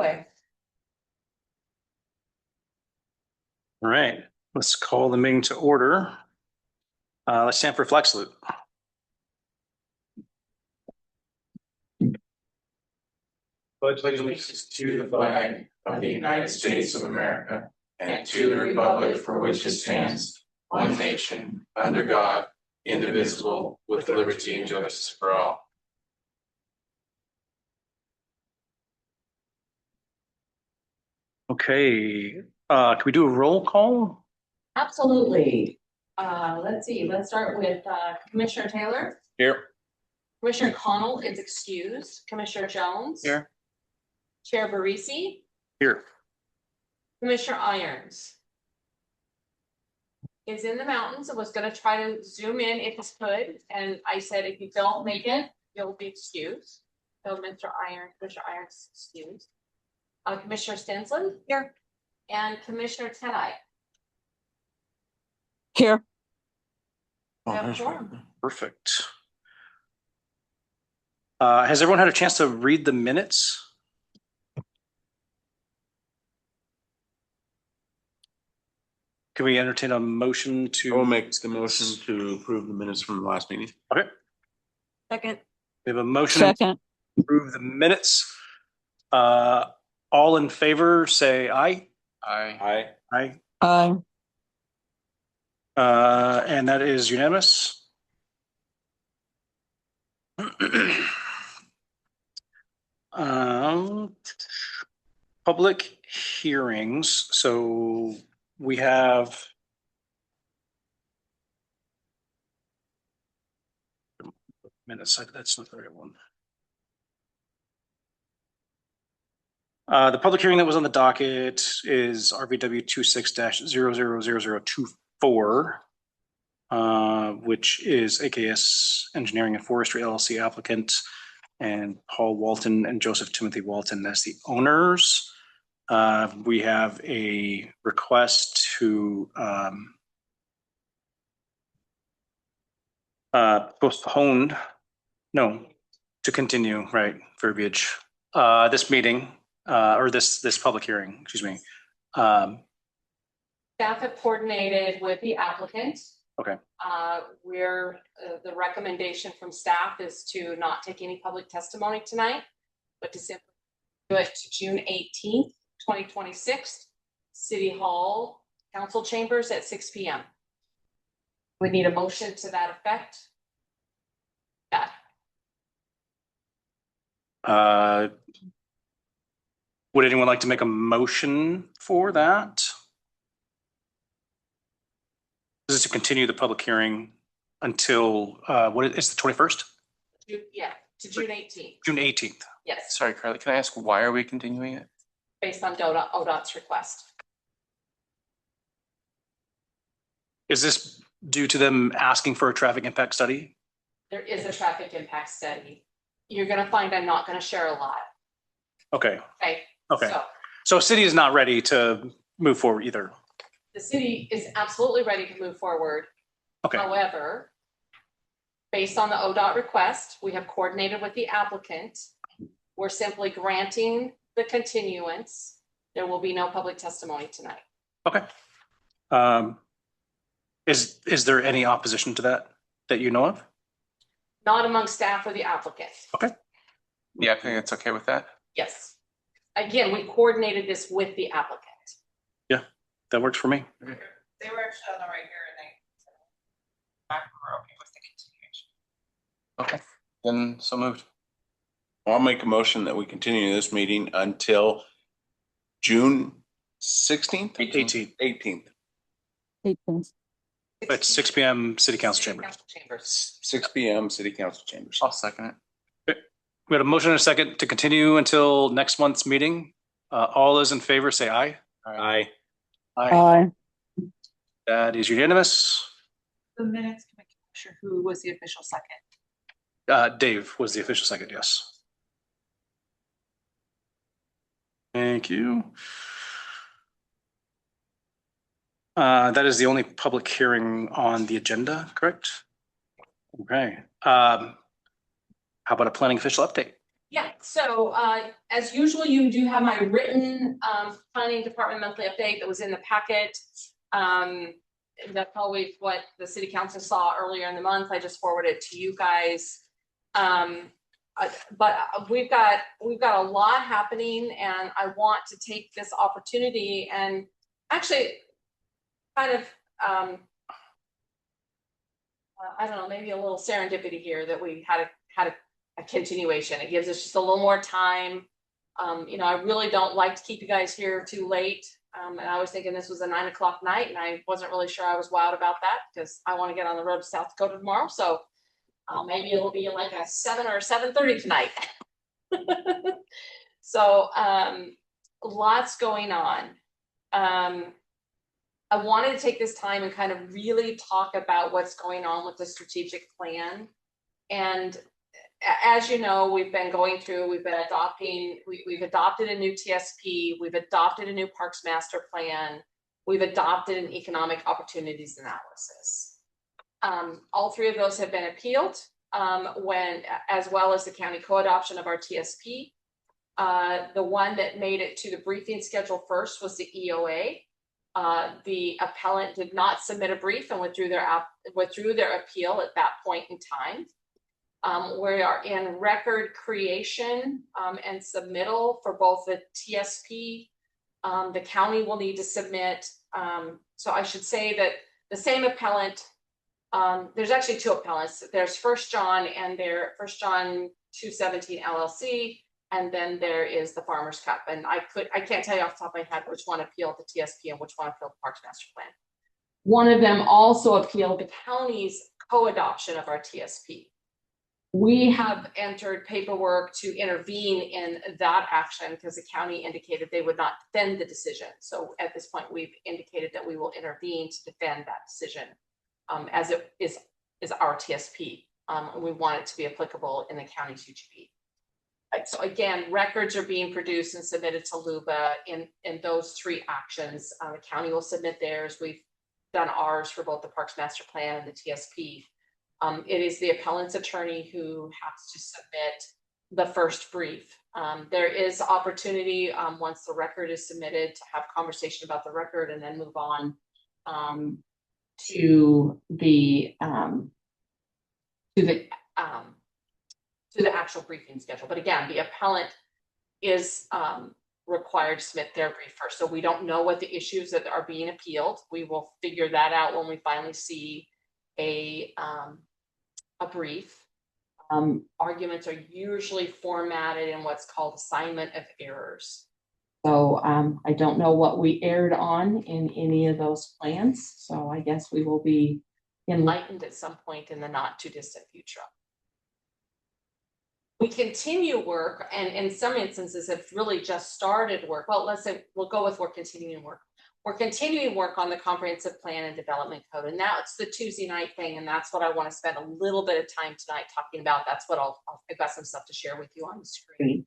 away. All right, let's call the meeting to order. Let's stand for flag salute. Pledge allegiance to the flag of the United States of America and to the republic for which it stands, one nation, under God, indivisible, with liberty and justice for all. Okay, can we do a roll call? Absolutely. Let's see. Let's start with Commissioner Taylor. Here. Commissioner Connell is excused. Commissioner Jones. Here. Chair Barisi. Here. Commissioner Irons is in the mountains and was going to try to zoom in if he could. And I said, if you don't make it, you'll be excused. So Commissioner Irons excused. Commissioner Stensland. Here. And Commissioner Tedai. Here. Perfect. Has everyone had a chance to read the minutes? Can we entertain a motion to? I'll make the motion to approve the minutes from the last meeting. Okay. Second. We have a motion Second. to approve the minutes. All in favor, say aye. Aye. Aye. Aye. And that is unanimous. Public hearings. So we have minutes. That's not the right one. The public hearing that was on the docket is RVW 26-000024, which is AKS Engineering and Forestry LLC applicant, and Paul Walton and Joseph Timothy Walton as the owners. We have a request to postpone, no, to continue, right, verbiage, this meeting. Or this public hearing, excuse me. Staff have coordinated with the applicant. Okay. The recommendation from staff is to not take any public testimony tonight, but to simply do it to June 18th, 2026, City Hall Council Chambers at 6 p.m. We need a motion to that effect. Yeah. Would anyone like to make a motion for that? This is to continue the public hearing until, what is the 21st? Yeah, to June 18th. June 18th. Yes, Sorry, Carly, can I ask why are we continuing it? based on ODOT's request. Is this due to them asking for a traffic impact study? There is a traffic impact study. You're going to find I'm not going to share a lot. Okay. Okay. Okay. So city is not ready to move forward either. The city is absolutely ready to move forward. Okay. However, based on the ODOT request, we have coordinated with the applicant. We're simply granting the continuance. There will be no public testimony tonight. Okay. Is there any opposition to that you know of? Not among staff or the applicant. Okay. Yeah, I think it's okay with that. Yes. Again, we coordinated this with the applicant. Yeah, that works for me. They were actually on the right here and they were okay with the continuation. Okay, then so moved. I'll make a motion that we continue this meeting until June 16th? 18th. 18th. At 6 p.m. City Council City Chambers. Council Chambers. 6 p.m. City Council Chambers. I'll second it. We had a motion and a second to continue until next month's meeting. All those in favor say aye. Aye. Aye. That is unanimous. The minutes, can I make sure who was the official second? Dave was the official second, yes. Thank you. That is the only public hearing on the agenda, correct? Okay. How about a planning official update? Yeah, so as usual, you do have my written planning department monthly update that was in the packet. That's always what the city council saw earlier in the month. I just forwarded it to you guys. But we've got a lot happening, and I want to take this opportunity and actually kind of I don't know, maybe a little serendipity here that we had a continuation. It gives us just a little more time. You know, I really don't like to keep you guys here too late. And I was thinking this was a 9 o'clock night, and I wasn't really sure I was wild about that because I want to get on the road to South Dakota tomorrow. So maybe it'll be like a 7 or 7:30 tonight. So lots going on. I wanted to take this time and kind of really talk about what's going on with the strategic plan. And as you know, we've been adopting, we've adopted a new TSP, we've adopted a new Parks Master Plan, we've adopted an economic opportunities analysis. All three of those have been appealed, as well as the county co-adoption of our TSP. The one that made it to the briefing schedule first was the EOA. The appellant did not submit a brief and withdrew their appeal at that point in time. We are in record creation and submittal for both the TSP. The county will need to submit. So I should say that the same appellant, there's actually two appellants. There's First John and their First John 217 LLC. And then there is the Farmers Cup. And I can't tell you off the top of my head which one appealed the TSP and which one appealed the Parks Master Plan. One of them also appealed the county's co-adoption of our TSP. We have entered paperwork to intervene in that action because the county indicated they would not defend the decision. So at this point, we've indicated that we will intervene to defend that decision as it is our TSP. And we want it to be applicable in the county's UGB. So again, records are being produced and submitted to LUBA in those three actions. The county will submit theirs. We've done ours for both the Parks Master Plan and the TSP. It is the appellant's attorney who has to submit the first brief. There is opportunity once the record is submitted to have conversation about the record and then move on to the actual briefing schedule. But again, the appellant is required to submit their brief first. So we don't know what the issues that are being appealed. We will figure that out when we finally see a brief. Arguments are usually formatted in what's called assignment of errors. So I don't know what we erred on in any of those plans. So I guess we will be enlightened at some point in the not too distant future. We continue work, and in some instances have really just started work. Well, let's say we'll go with we're continuing work. We're continuing work on the comprehensive plan and development code, and now it's the Tuesday night thing, and that's what I want to spend a little bit of time tonight talking about. That's what I've got some stuff to share with you on the screen.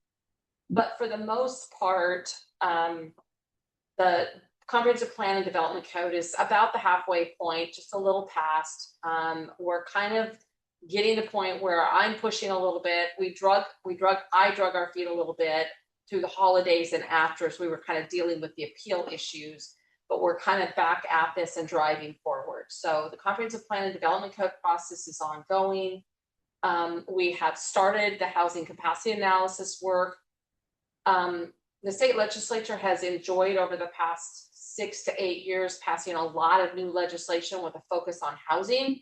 But for the most part, the comprehensive plan and development code is about the halfway point, just a little past. We're kind of getting to the point where I'm pushing a little bit. I drug our feet a little bit through the holidays and after, as we were kind of dealing with the appeal issues, but we're kind of back at this and driving forward. So the comprehensive plan and development code process is ongoing. We have started the housing capacity analysis work. The state legislature has enjoyed over the past 6 to 8 years passing a lot of new legislation with a focus on housing.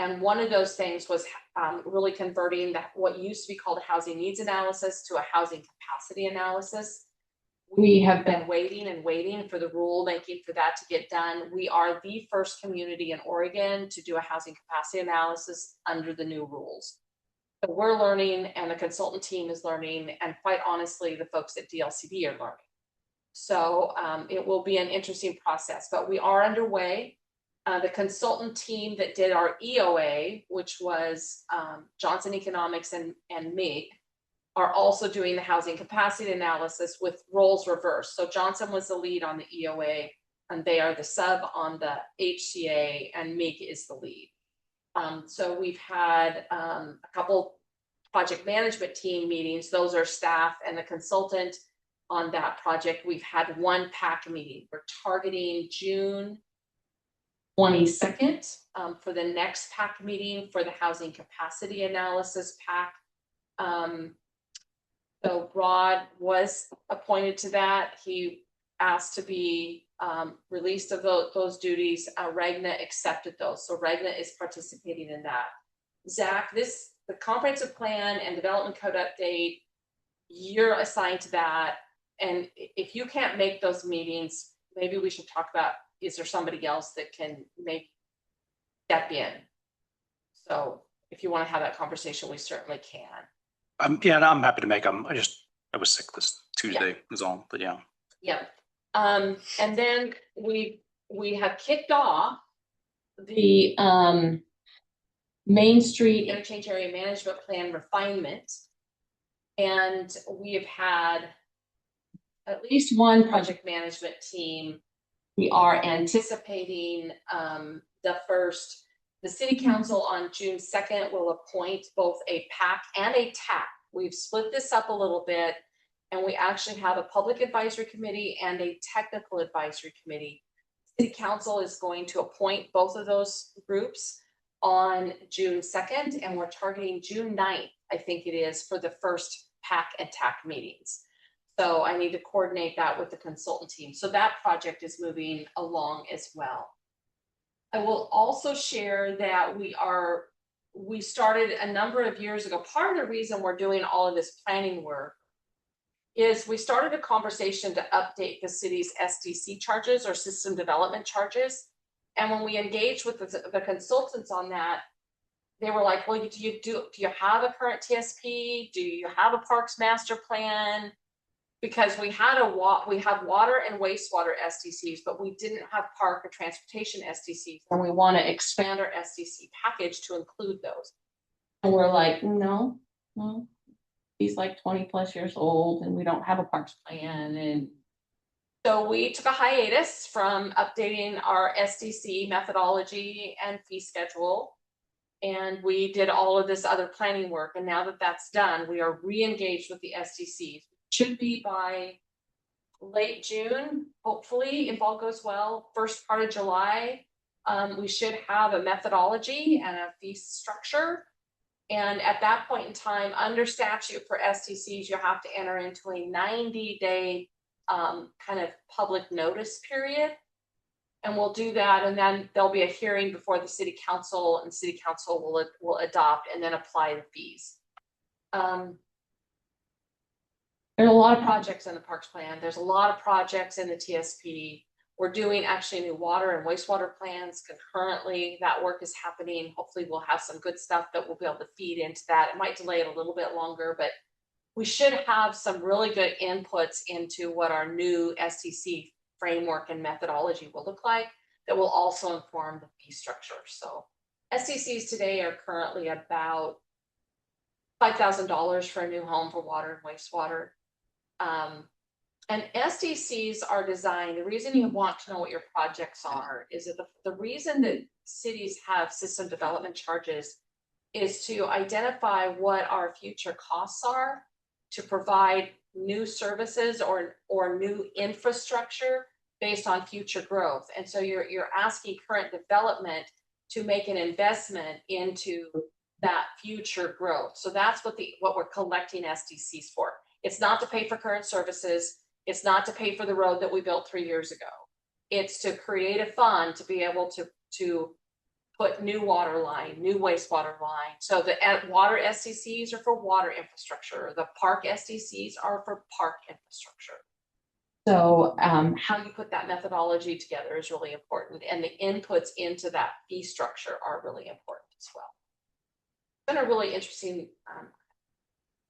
And one of those things was really converting what used to be called a housing needs analysis to a housing capacity analysis. We have been waiting and waiting for the rulemaking for that to get done. We are the first community in Oregon to do a housing capacity analysis under the new rules. So we're learning, and the consultant team is learning, and quite honestly, the folks at DLCD are learning. So it will be an interesting process, but we are underway. The consultant team that did our EOA, which was Johnson Economics and MIG, are also doing the housing capacity analysis with roles reversed. So Johnson was the lead on the EOA, and they are the sub on the HCA, and MIG is the lead. So we've had a couple project management team meetings, those are staff and the consultant on that project. We've had one PAC meeting. We're targeting June 22nd for the next PAC meeting for the housing capacity analysis PAC. So Rod was appointed to that. He asked to be released of those duties. Regna accepted those. So Regna is participating in that. Zach, the comprehensive plan and development code update, you're assigned to that. And if you can't make those meetings, maybe we should talk about, is there somebody else that can maybe step in? So if you want to have that conversation, we certainly can. Yeah, I'm happy to make them. I was sick this Tuesday is all, but yeah. Yeah. And then we have kicked off the Main Street Interchange Area Management Plan refinement. And we have had at least one project management team. We are anticipating the city council on June 2nd will appoint both a PAC and a TAC. We've split this up a little bit, and we actually have a public advisory committee and a technical advisory committee. City council is going to appoint both of those groups on June 2nd, and we're targeting June 9th, I think it is, for the first PAC and TAC meetings. So I need to coordinate that with the consultant team. So that project is moving along as well. I will also share that we started a number of years ago. Part of the reason we're doing all of this planning work is we started a conversation to update the city's SDC charges or system development charges. And when we engaged with the consultants on that, they were like, well, do you have a current TSP? Do you have a parks master plan? Because we have water and wastewater SDCs, but we didn't have park or transportation SDCs, and we want to expand our SDC package to include those. And we're like, no, he's like 20+ years old, and we don't have a parks plan. And so we took a hiatus from updating our SDC methodology and fee schedule, and we did all of this other planning work. And now that that's done, we are re-engaged with the SDCs. Should be by late June, hopefully, if all goes well. First part of July, we should have a methodology and a fee structure. And at that point in time, under statute for SDCs, you have to enter into a 90-day kind of public notice period. And we'll do that, and then there'll be a hearing before the city council, and city council will adopt and then apply the fees. There's a lot of projects in the parks plan. There's a lot of projects in the TSP. We're doing actually new water and wastewater plans concurrently. That work is happening. Hopefully we'll have some good stuff that we'll be able to feed into that. It might delay it a little bit longer, but we should have some really good inputs into what our new STC framework and methodology will look like that will also inform the fee structure. So STCs today are currently about $5,000 for a new home for water and wastewater. And SDCs are designed, the reason you want to know what your projects are is that the reason that cities have system development charges is to identify what our future costs are to provide new services or new infrastructure based on future growth. And so you're asking current development to make an investment into that future growth. So that's what we're collecting SDCs for. It's not to pay for current services. It's not to pay for the road that we built 3 years ago. It's to create a fund to be able to put new water line, new wastewater line. So the water SDCs are for water infrastructure. The park SDCs are for park infrastructure. So how you put that methodology together is really important. And the inputs into that fee structure are really important as well. It's been a really interesting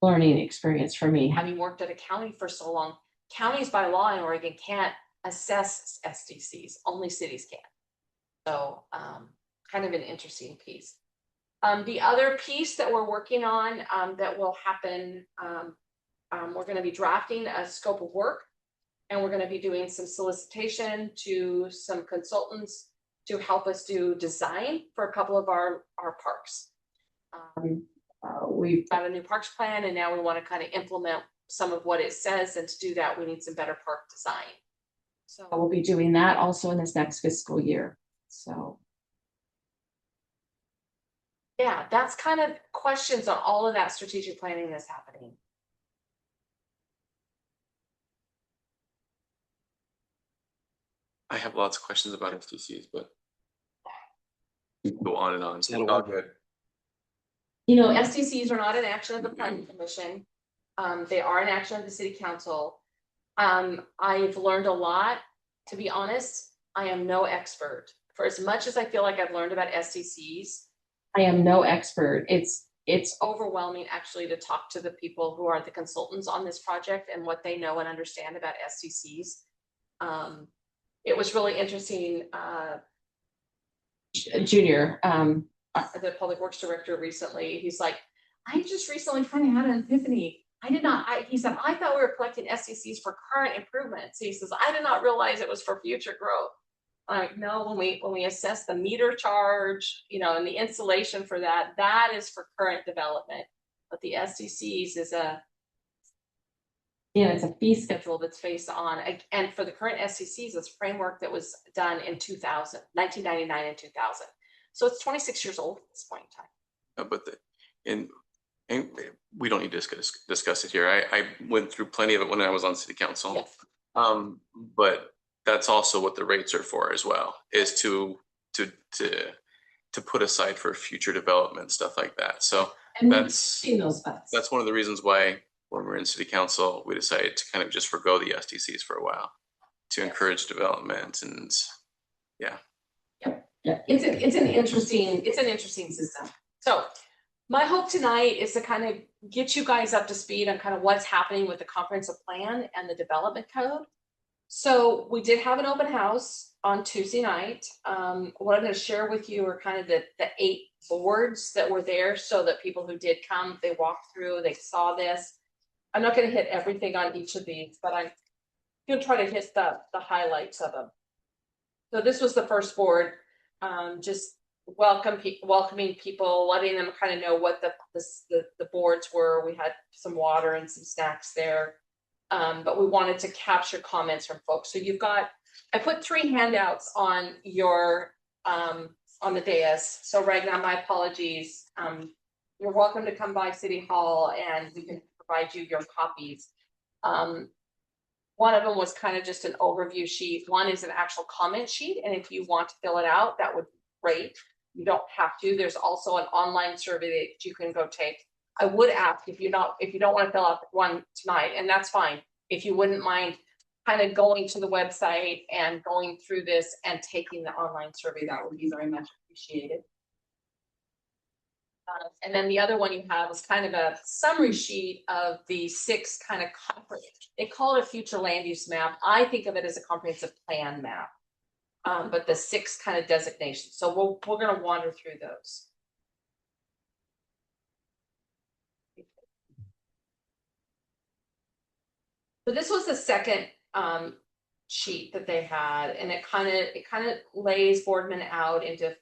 learning experience for me, having worked at a county for so long. Counties by law in Oregon can't assess SDCs, only cities can. So kind of an interesting piece. The other piece that we're working on that will happen, we're going to be drafting a scope of work, and we're going to be doing some solicitation to some consultants to help us do design for a couple of our parks. we've got a new parks plan, and now we want to kind of implement some of what it says, and to do that, we need some better park design. So we'll be doing that also in this next fiscal year, so. Yeah, that's kind of questions on all of that strategic planning that's happening. I have lots of questions about FTCs, but we can go on and on. That'll All work. good. You know, SDCs are not an action of the planning commission. They are an action of the city council. I've learned a lot, to be honest. I am no expert. For as much as I feel like I've learned about SDCs, I am no expert. It's overwhelming actually to talk to the people who are the consultants on this project and what they know and understand about SDCs. It was really interesting. Junior, the public works director recently, he's like, I just recently kind of had an epiphany. He said, I thought we were collecting SDCs for current improvements. He says, I did not realize it was for future growth. I'm like, no, when we assess the meter charge, you know, and the installation for that, that is for current development. But the SDCs is it's a fee schedule that's based on, and for the current SDCs, it's a framework that was done in 1999 and 2000. So it's 26 years old at this point in time. And we don't need to discuss it here. I went through plenty of it when I was on city council. Yes. But that's also what the rates are for as well, is to put aside for future development, stuff like that. So And that's seen those funds. That's one of the reasons why when we're in city council, we decided to kind of just forgo the SDCs for a while to encourage development and yeah. Yeah, it's an interesting system. So my hope tonight is to kind of get you guys up to speed on kind of what's happening with the comprehensive plan and the development code. So we did have an open house on Tuesday night. What I'm going to share with you are kind of the 8 boards that were there, so that people who did come, they walked through, they saw this. I'm not going to hit everything on each of these, but I'm going to try to hit the highlights of them. So this was the first board, just welcoming people, letting them kind of know what the boards were. We had some water and some snacks there. But we wanted to capture comments from folks. So I put 3 handouts on your, on the dais. So Ragnar, my apologies. You're welcome to come by City Hall and we can provide you your copies. One of them was kind of just an overview sheet. One is an actual comment sheet. And if you want to fill it out, that would be great. You don't have to. There's also an online survey that you can go take. I would ask if you don't want to fill out one tonight, and that's fine. If you wouldn't mind kind of going to the website and going through this and taking the online survey, that would be very much appreciated. And then the other one you have is kind of a summary sheet of the 6 kind of they call it a future land use map. I think of it as a comprehensive plan map, but the 6 kind of designations. So we're going to wander through those. So this was the second sheet that they had, and it kind of lays Boardman out into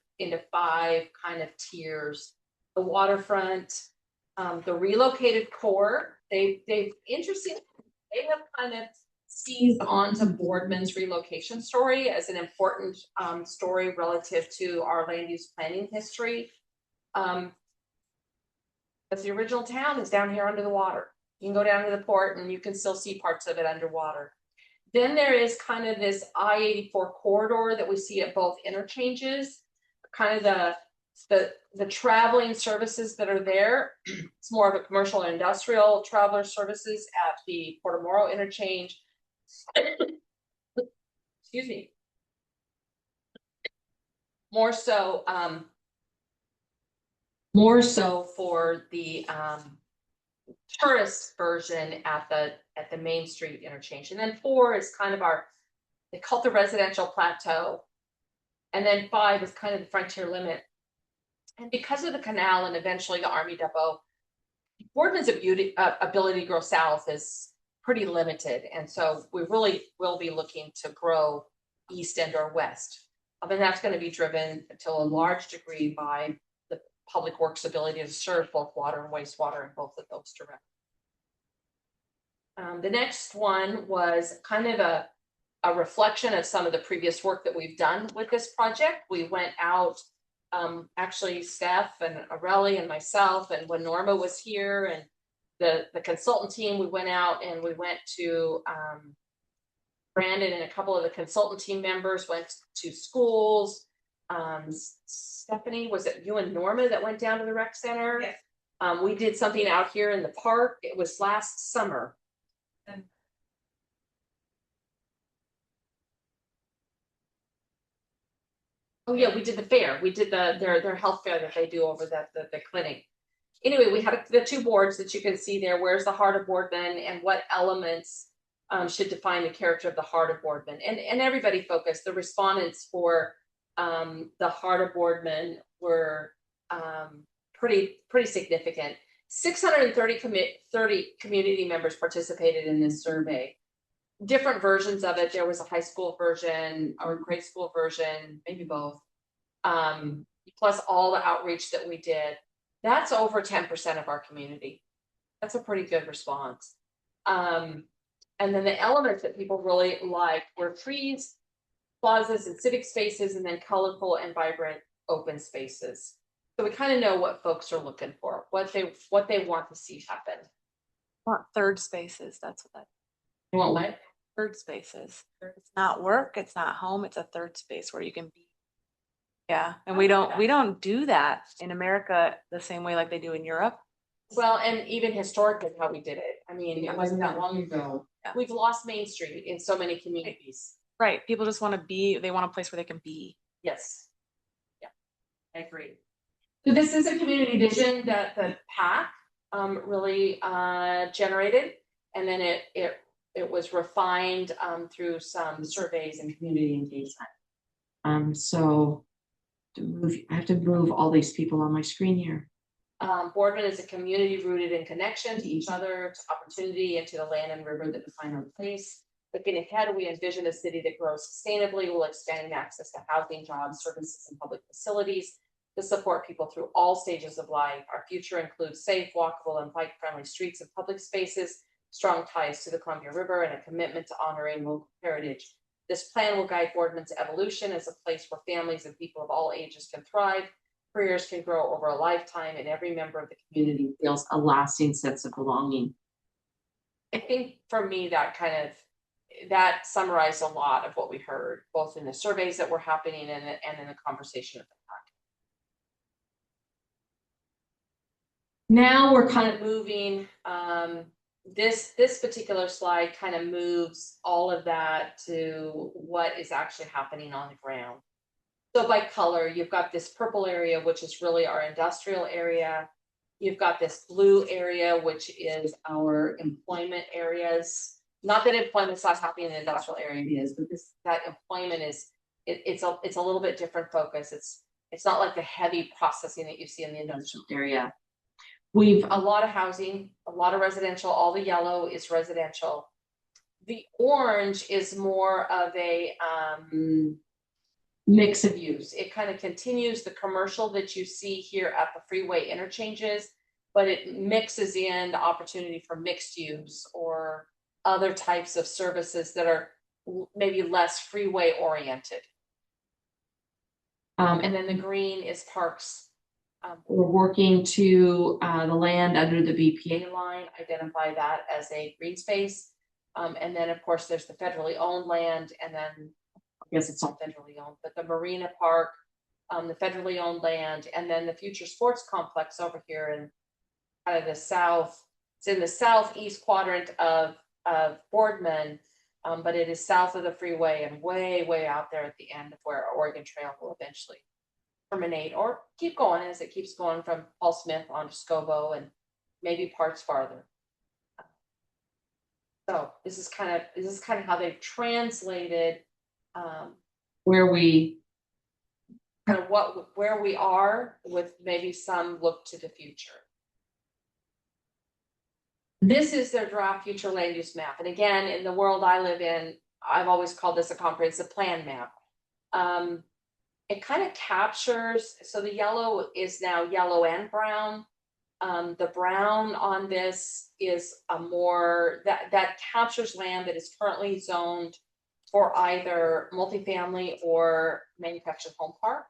5 kind of tiers. The waterfront, the relocated core. They've interesting. They have kind of seized onto Boardman's relocation story as an important story relative to our land use planning history. As the original town is down here under the water. You can go down to the port and you can still see parts of it underwater. Then there is kind of this I-84 corridor that we see at both interchanges, kind of the traveling services that are there. It's more of a commercial and industrial traveler services at the Portomoro interchange. Excuse me. More so for the tourist version at the Main Street interchange. And then 4 is kind of they call it the residential plateau. And then 5 is kind of the frontier limit. And because of the canal and eventually the Army Depot, Boardman's ability to grow south is pretty limited. And so we really will be looking to grow east and or west. And that's going to be driven to a large degree by public works ability to serve both water and wastewater in both of those directions. The next one was kind of a reflection of some of the previous work that we've done with this project. We went out, actually Steph and Aurelie and myself, and when Norma was here and the consultant team, we went out and we went to Brandon and a couple of the consultant team members went to schools. Stephanie, was it you and Norma that went down to the rec center? Yes. We did something out here in the park. It was last summer. Oh yeah, we did the fair. We did their health fair that they do over the clinic. Anyway, we had the two boards that you can see there. Where's the heart of Boardman and what elements should define the character of the heart of Boardman? And everybody focused. The respondents for the heart of Boardman were pretty significant. 630 community members participated in this survey. Different versions of it. There was a high school version or a grade school version, maybe both. Plus all the outreach that we did. That's over 10% of our community. That's a pretty good response. And then the elements that people really liked were trees, plazas, and civic spaces, and then colorful and vibrant open spaces. So we kind of know what folks are looking for, what they want to see happen. Want third spaces, that's what that, You want what? third spaces. It's not work, it's not home, it's a third space where you can be. Yeah, and we don't do that in America the same way like they do in Europe. Well, and even historically how we did it. I mean, it wasn't that long ago. Yeah. We've lost Main Street in so many communities. Right, people just want to be, they want a place where they can be. Yes. Yeah, I agree. So this is a community vision that the PAC really generated, and then it was refined through some surveys and community engagement. So I have to move all these people on my screen here. Boardman is a community rooted in connection to each other, to opportunity, and to the land and river that define our place. Looking ahead, we envision a city that grows sustainably while expanding access to housing, jobs, services, and public facilities to support people through all stages of life. Our future includes safe, walkable, and bike-friendly streets and public spaces, strong ties to the Columbia River, and a commitment to honoring local heritage. This plan will guide Boardman's evolution as a place where families and people of all ages can thrive, careers can grow over a lifetime, and every member of the community feels a lasting sense of belonging. I think for me, that summarized a lot of what we heard, both in the surveys that were happening and in the conversation at the park. Now we're kind of moving, this particular slide kind of moves all of that to what is actually happening on the ground. So by color, you've got this purple area, which is really our industrial area. You've got this blue area, which is our employment areas. Not that employment's not happening in the industrial area, it is, but that employment is, it's a little bit different focus. It's not like the heavy processing that you see in the industrial area. We've a lot of housing, a lot of residential. All the yellow is residential. The orange is more of a mix of use. It kind of continues the commercial that you see here at the freeway interchanges, but it mixes in the opportunity for mixed use or other types of services that are maybe less freeway oriented. And then the green is parks. We're working to the land under the BPA line, identify that as a green space. And then of course there's the federally owned land, and then I guess it's not federally owned, but the Marina Park, the federally owned land, and then the future sports complex over here in kind of the south. It's in the southeast quadrant of Boardman, but it is south of the freeway and way out there at the end of where Oregon Trail will eventually terminate or keep going as it keeps going from Paul Smith on to Scobo and maybe parts farther. So this is kind of how they've translated where we are with maybe some look to the future. This is their draft future land use map. And again, in the world I live in, I've always called this a comprehensive plan map. it kind of captures, so the yellow is now yellow and brown. The brown on this is a more, that captures land that is currently zoned for either multifamily or manufactured home park.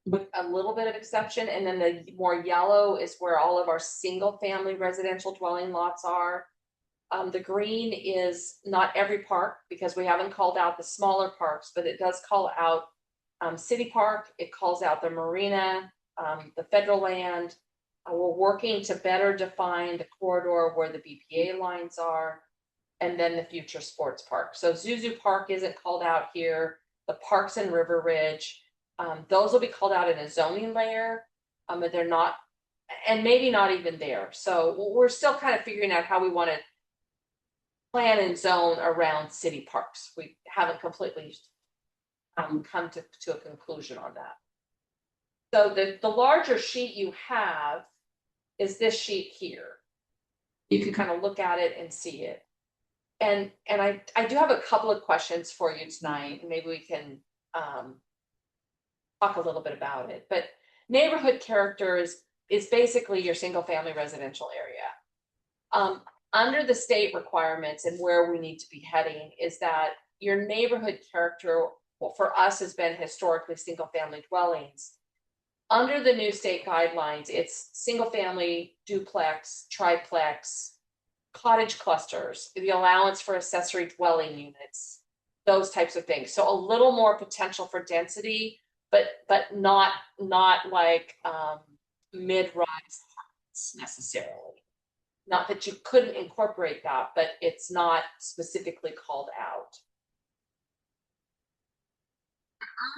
With a little bit of exception, and then the more yellow is where all of our single family residential dwelling lots are. The green is not every park, because we haven't called out the smaller parks, but it does call out City Park, it calls out the marina, the federal land. We're working to better define the corridor where the BPA lines are, and then the future sports park. So Zuzu Park isn't called out here, the parks in River Ridge, those will be called out in a zoning layer, but they're not, and maybe not even there. So we're still kind of figuring out how we want to plan and zone around city parks. We haven't completely come to a conclusion on that. So the larger sheet you have is this sheet here. You can kind of look at it and see it. And I do have a couple of questions for you tonight, and maybe we can talk a little bit about it. But neighborhood character is basically your single family residential area. Under the state requirements and where we need to be heading is that your neighborhood character, well, for us has been historically single family dwellings. Under the new state guidelines, it's single family, duplex, triplex, cottage clusters, the allowance for accessory dwelling units, those types of things. So a little more potential for density, but not like mid-rise necessarily. Not that you couldn't incorporate that, but it's not specifically called out.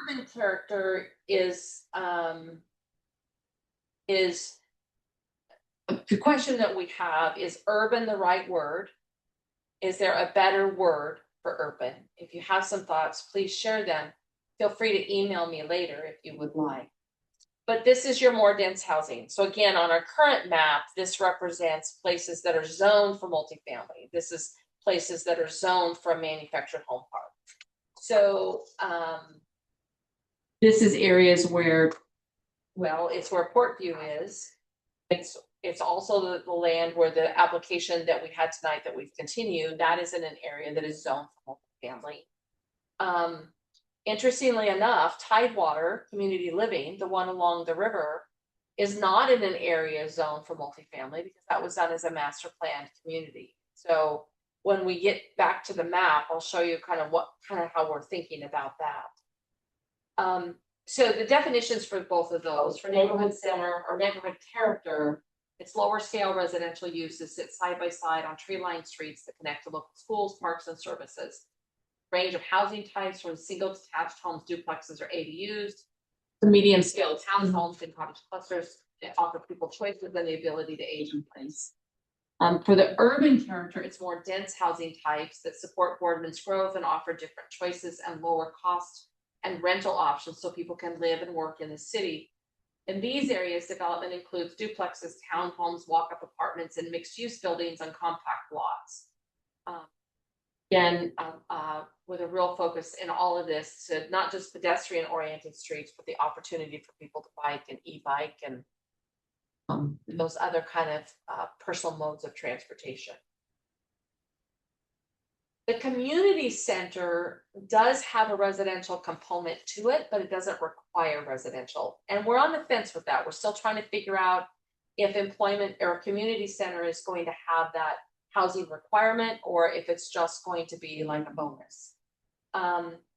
Urban character is the question that we have is urban the right word? Is there a better word for urban? If you have some thoughts, please share them. Feel free to email me later if you would like. But this is your more dense housing. So again, on our current map, this represents places that are zoned for multifamily. This is places that are zoned for a manufactured home park. So this is areas where, well, it's where Portview is. It's also the land where the application that we had tonight that we've continued, that is in an area that is zoned for multifamily. Interestingly enough, Tidewater Community Living, the one along the river, is not in an area zoned for multifamily because that was done as a master planned community. So when we get back to the map, I'll show you kind of how we're thinking about that. So the definitions for both of those, for neighborhood center or neighborhood character, it's lower scale residential uses sit side by side on tree-lined streets that connect to local schools, parks, and services. Range of housing types from single detached homes, duplexes, or ADUs to medium scale townhomes and cottage clusters that offer people choices and the ability to age in place. For the urban character, it's more dense housing types that support Boardman's growth and offer different choices and lower cost and rental options so people can live and work in the city. In these areas, development includes duplexes, townhomes, walk-up apartments, and mixed-use buildings on compact lots. Again, with a real focus in all of this to not just pedestrian-oriented streets, but the opportunity for people to bike and e-bike and those other kind of personal modes of transportation. The community center does have a residential component to it, but it doesn't require residential. And we're on the fence with that. We're still trying to figure out if employment or a community center is going to have that housing requirement or if it's just going to be like a bonus.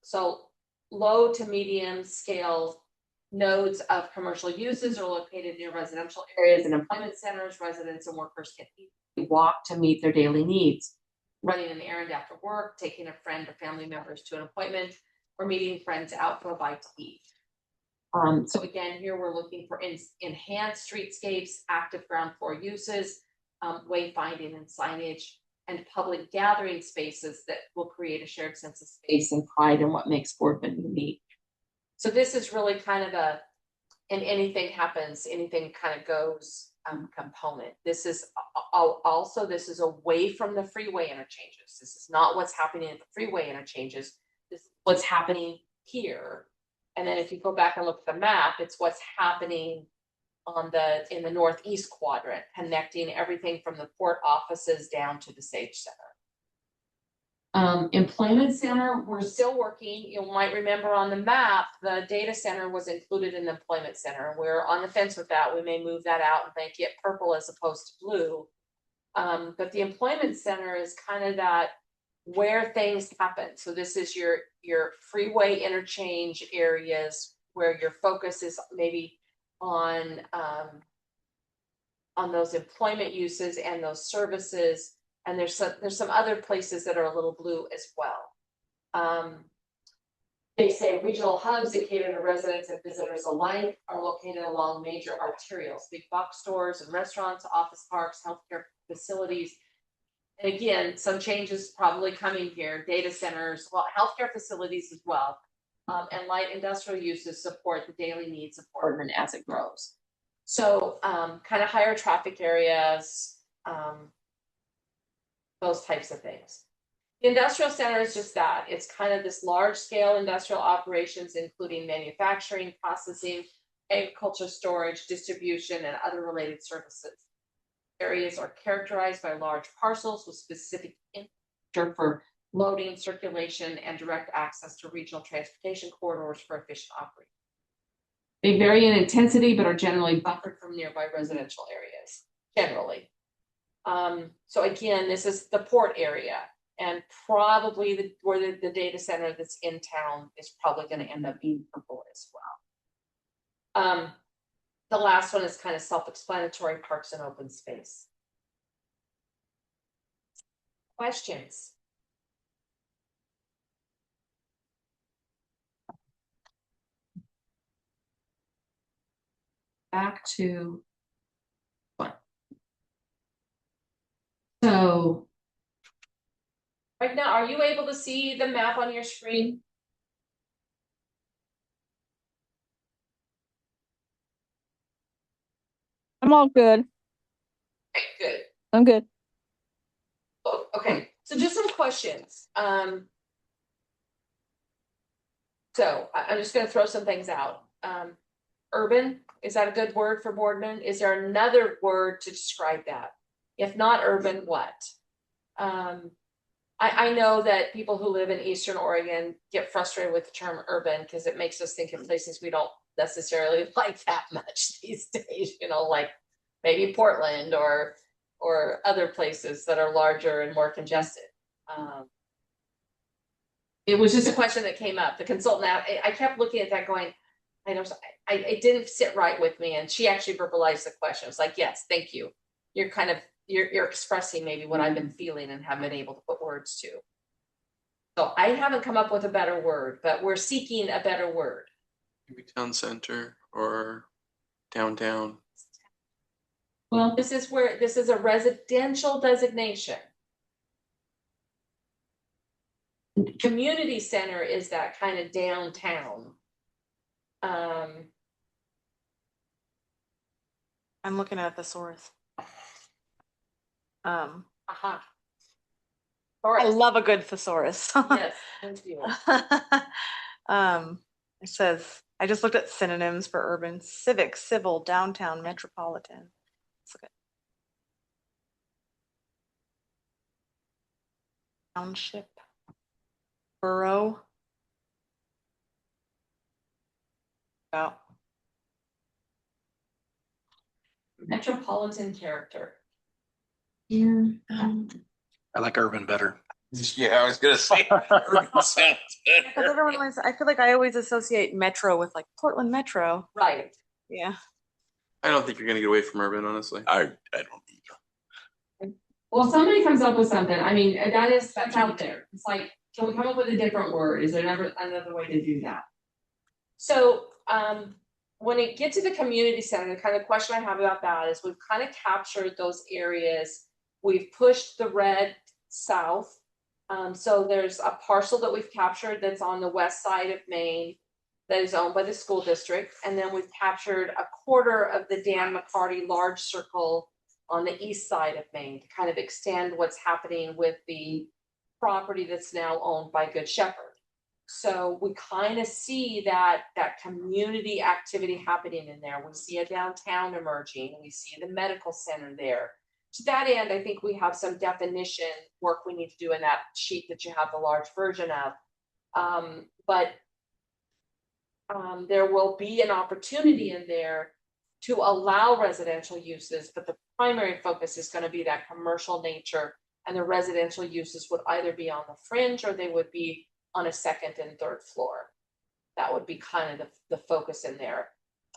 So low to medium scale nodes of commercial uses are located near residential areas and employment centers. Residents and workers can easily walk to meet their daily needs. Running an errand after work, taking a friend or family members to an appointment, or meeting friends out for a bite to eat. So again, here we're looking for enhanced streetscapes, active ground floor uses, wayfinding and signage, and public gathering spaces that will create a shared sense of space and pride in what makes Boardman unique. So this is really kind of an anything happens, anything kind of goes component. This is also, this is away from the freeway interchanges. This is not what's happening at the freeway interchanges. This is what's happening here. And then if you go back and look at the map, it's what's happening in the northeast quadrant, connecting everything from the port offices down to the Sage Center. Employment Center, we're still working. You might remember on the map, the data center was included in the Employment Center. We're on the fence with that. We may move that out and make it purple as opposed to blue. But the Employment Center is kind of that where things happen. So this is your freeway interchange areas where your focus is maybe on those employment uses and those services. And there's some other places that are a little blue as well. They say regional hubs that cater to residents and visitors alike are located along major arterials, big box stores and restaurants, office parks, healthcare facilities. And again, some changes probably coming here, data centers, well, healthcare facilities as well. And light industrial uses support the daily needs of Boardman as it grows. So kind of higher traffic areas, those types of things. The industrial center is just that. It's kind of this large scale industrial operations, including manufacturing, processing, agriculture, storage, distribution, and other related services. Areas are characterized by large parcels with specific infrastructure for loading, circulation, and direct access to regional transportation corridors for efficient operation. They vary in intensity, but are generally buffered from nearby residential areas, generally. So again, this is the port area, and probably where the data center that's in town is probably going to end up being purple as well. The last one is kind of self-explanatory, parks and open space. Questions? Back to what? So right now, are you able to see the map on your screen? I'm all good. Okay, good. I'm good. Oh, okay, so just some questions. So I'm just going to throw some things out. Urban, is that a good word for Boardman? Is there another word to describe that? If not urban, what? I know that people who live in Eastern Oregon get frustrated with the term urban because it makes us think of places we don't necessarily like that much these days, you know, like maybe Portland or other places that are larger and more congested. It was just a question that came up. The consultant, I kept looking at that going, it didn't sit right with me. And she actually verbalized the question. It's like, yes, thank you. You're kind of, you're expressing maybe what I've been feeling and haven't been able to put words to. So I haven't come up with a better word, but we're seeking a better word. Maybe town center or downtown. Well, this is a residential designation. Community center is that kind of downtown. I'm looking at a thesaurus. I love a good thesaurus. Yes, thank you. It says, I just looked at synonyms for urban: civic, civil, downtown, metropolitan. Let's look at township, borough. Wow. Metropolitan character. Yeah. I like urban better. Yeah, I was gonna say. Urban sounds Because better. everyone always, I feel like I always associate metro with like Portland Metro. Right. Yeah. I don't think you're gonna get away from urban, honestly. I don't either. Well, somebody comes up with something. I mean, that's out there. It's like, can we come up with a different word? Is there never another way to do that? So, when it gets to the community center, the kind of question I have about that is we've kind of captured those areas. We've pushed the red south. So there's a parcel that we've captured that's on the west side of Maine that is owned by the school district. And then we've captured a quarter of the Dan McCarty large circle on the east side of Maine to kind of extend what's happening with the property that's now owned by Good Shepherd. So we kind of see that community activity happening in there. We see a downtown emerging. We see the medical center there. To that end, I think we have some definition work we need to do in that sheet that you have the large version of. But there will be an opportunity in there to allow residential uses, but the primary focus is going to be that commercial nature, and the residential uses would either be on the fringe or they would be on a second and third floor. That would be kind of the focus in there.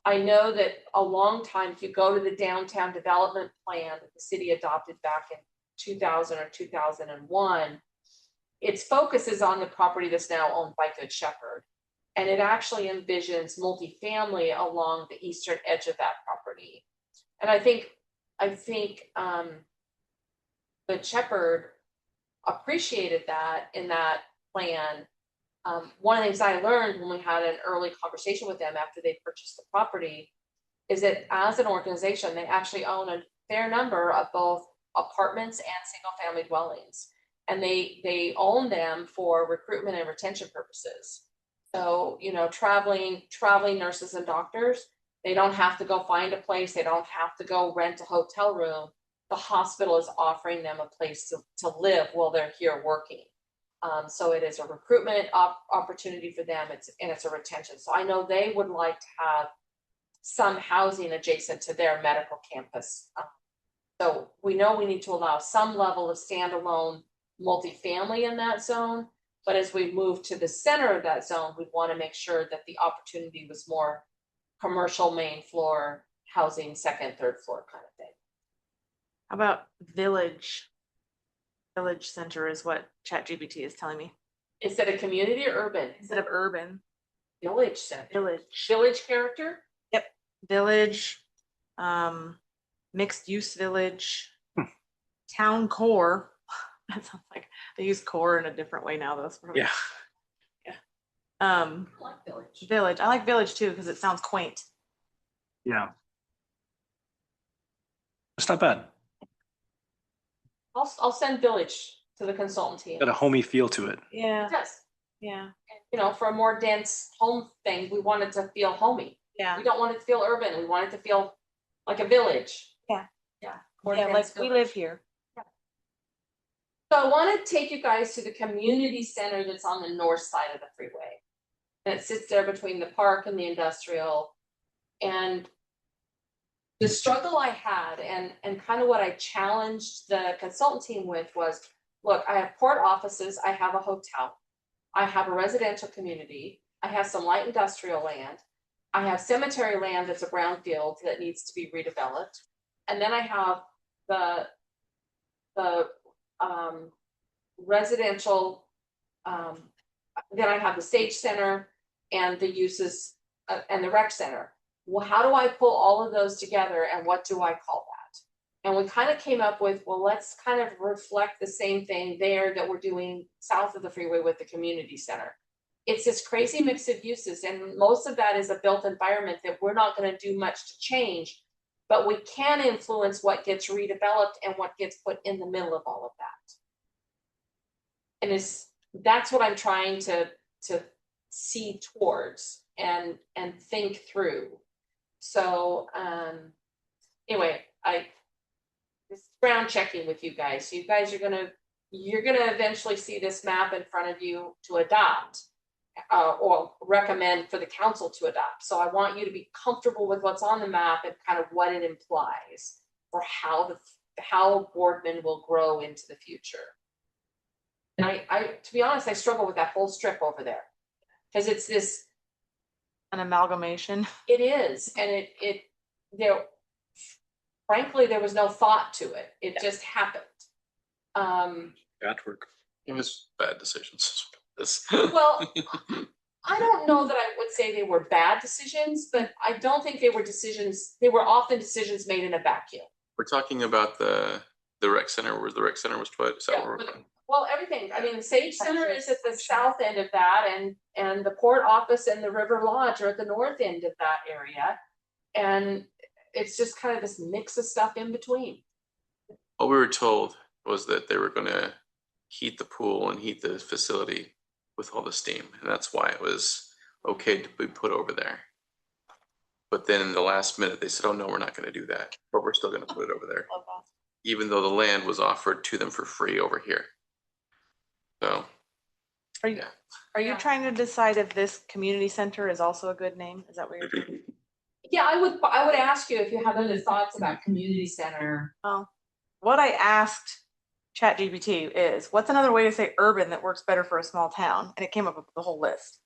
I know that a long time, if you go to the downtown development plan that the city adopted back in 2000 or 2001, its focus is on the property that's now owned by Good Shepherd. And it actually envisions multifamily along the eastern edge of that property. And I think Good Shepherd appreciated that in that plan. One of the things I learned when we had an early conversation with them after they purchased the property is that as an organization, they actually own a fair number of both apartments and single family dwellings. And they own them for recruitment and retention purposes. So, you know, traveling nurses and doctors, they don't have to go find a place. They don't have to go rent a hotel room. The hospital is offering them a place to live while they're here working. So it is a recruitment opportunity for them. It's a retention. So I know they would like to have some housing adjacent to their medical campus. So we know we need to allow some level of standalone multifamily in that zone. But as we move to the center of that zone, we want to make sure that the opportunity was more commercial main floor housing, second, third floor kind of thing. How about village? Village center is what ChatGPT is telling me. Instead of community or urban? Instead of urban. Village center. Village. Village character? Yep. Village, mixed use village, town core. That sounds like they use core in a different way now, though. Yeah. I like village. Village. I like village too because it sounds quaint. Yeah. It's not bad. I'll send village to the consultant team. Got a homey feel to it. Yeah. It does. Yeah. And, you know, for a more dense home thing, we want it to feel homey. Yeah. We don't want it to feel urban. We want it to feel like a village. Yeah. Yeah. More Yeah. dense Like we village. live here. So I want to take you guys to the community center that's on the north side of the freeway. And it sits there between the park and the industrial. And the struggle I had and kind of what I challenged the consultant team with was, look, I have port offices, I have a hotel, I have a residential community, I have some light industrial land, I have cemetery land that's a brownfield that needs to be redeveloped. And then I have the residential, then I have the Sage Center and the uses and the rec center. Well, how do I pull all of those together and what do I call that? And we kind of came up with, well, let's kind of reflect the same thing there that we're doing south of the freeway with the community center. It's this crazy mix of uses, and most of that is a built environment that we're not going to do much to change, but we can influence what gets redeveloped and what gets put in the middle of all of that. And that's what I'm trying to see towards and think through. So anyway, this ground checking with you guys. So you guys are you're gonna eventually see this map in front of you to adopt or recommend for the council to adopt. So I want you to be comfortable with what's on the map and kind of what it implies for how Boardman will grow into the future. And I to be honest, I struggle with that whole strip over there because it's this An amalgamation. It is, and frankly, there was no thought to it. It just happened. Bad work. It was bad decisions. Well, I don't know that I would say they were bad decisions, but I don't think they were decisions. They were often decisions made in a vacuum. We're talking about the rec center, where the rec center was put. Is that where we're going? Well, everything. I mean, the Sage Center is at the south end of that, and the port office and the River Lodge are at the north end of that area. And it's just kind of this mix of stuff in between. What we were told was that they were going to heat the pool and heat the facility with all the steam, and that's why it was okay to be put over there. But then in the last minute, they said, oh, no, we're not gonna do that, but we're still gonna put it over there, Love that. even though the land was offered to them for free over here. So, Are you, Yeah. are you Yeah. trying to decide if this community center is also a good name? Is that what you're doing? Yeah, I would ask you if you have other thoughts about community center. Oh, what I asked ChatGPT is, what's another way to say urban that works better for a small town? And it came up with the whole list.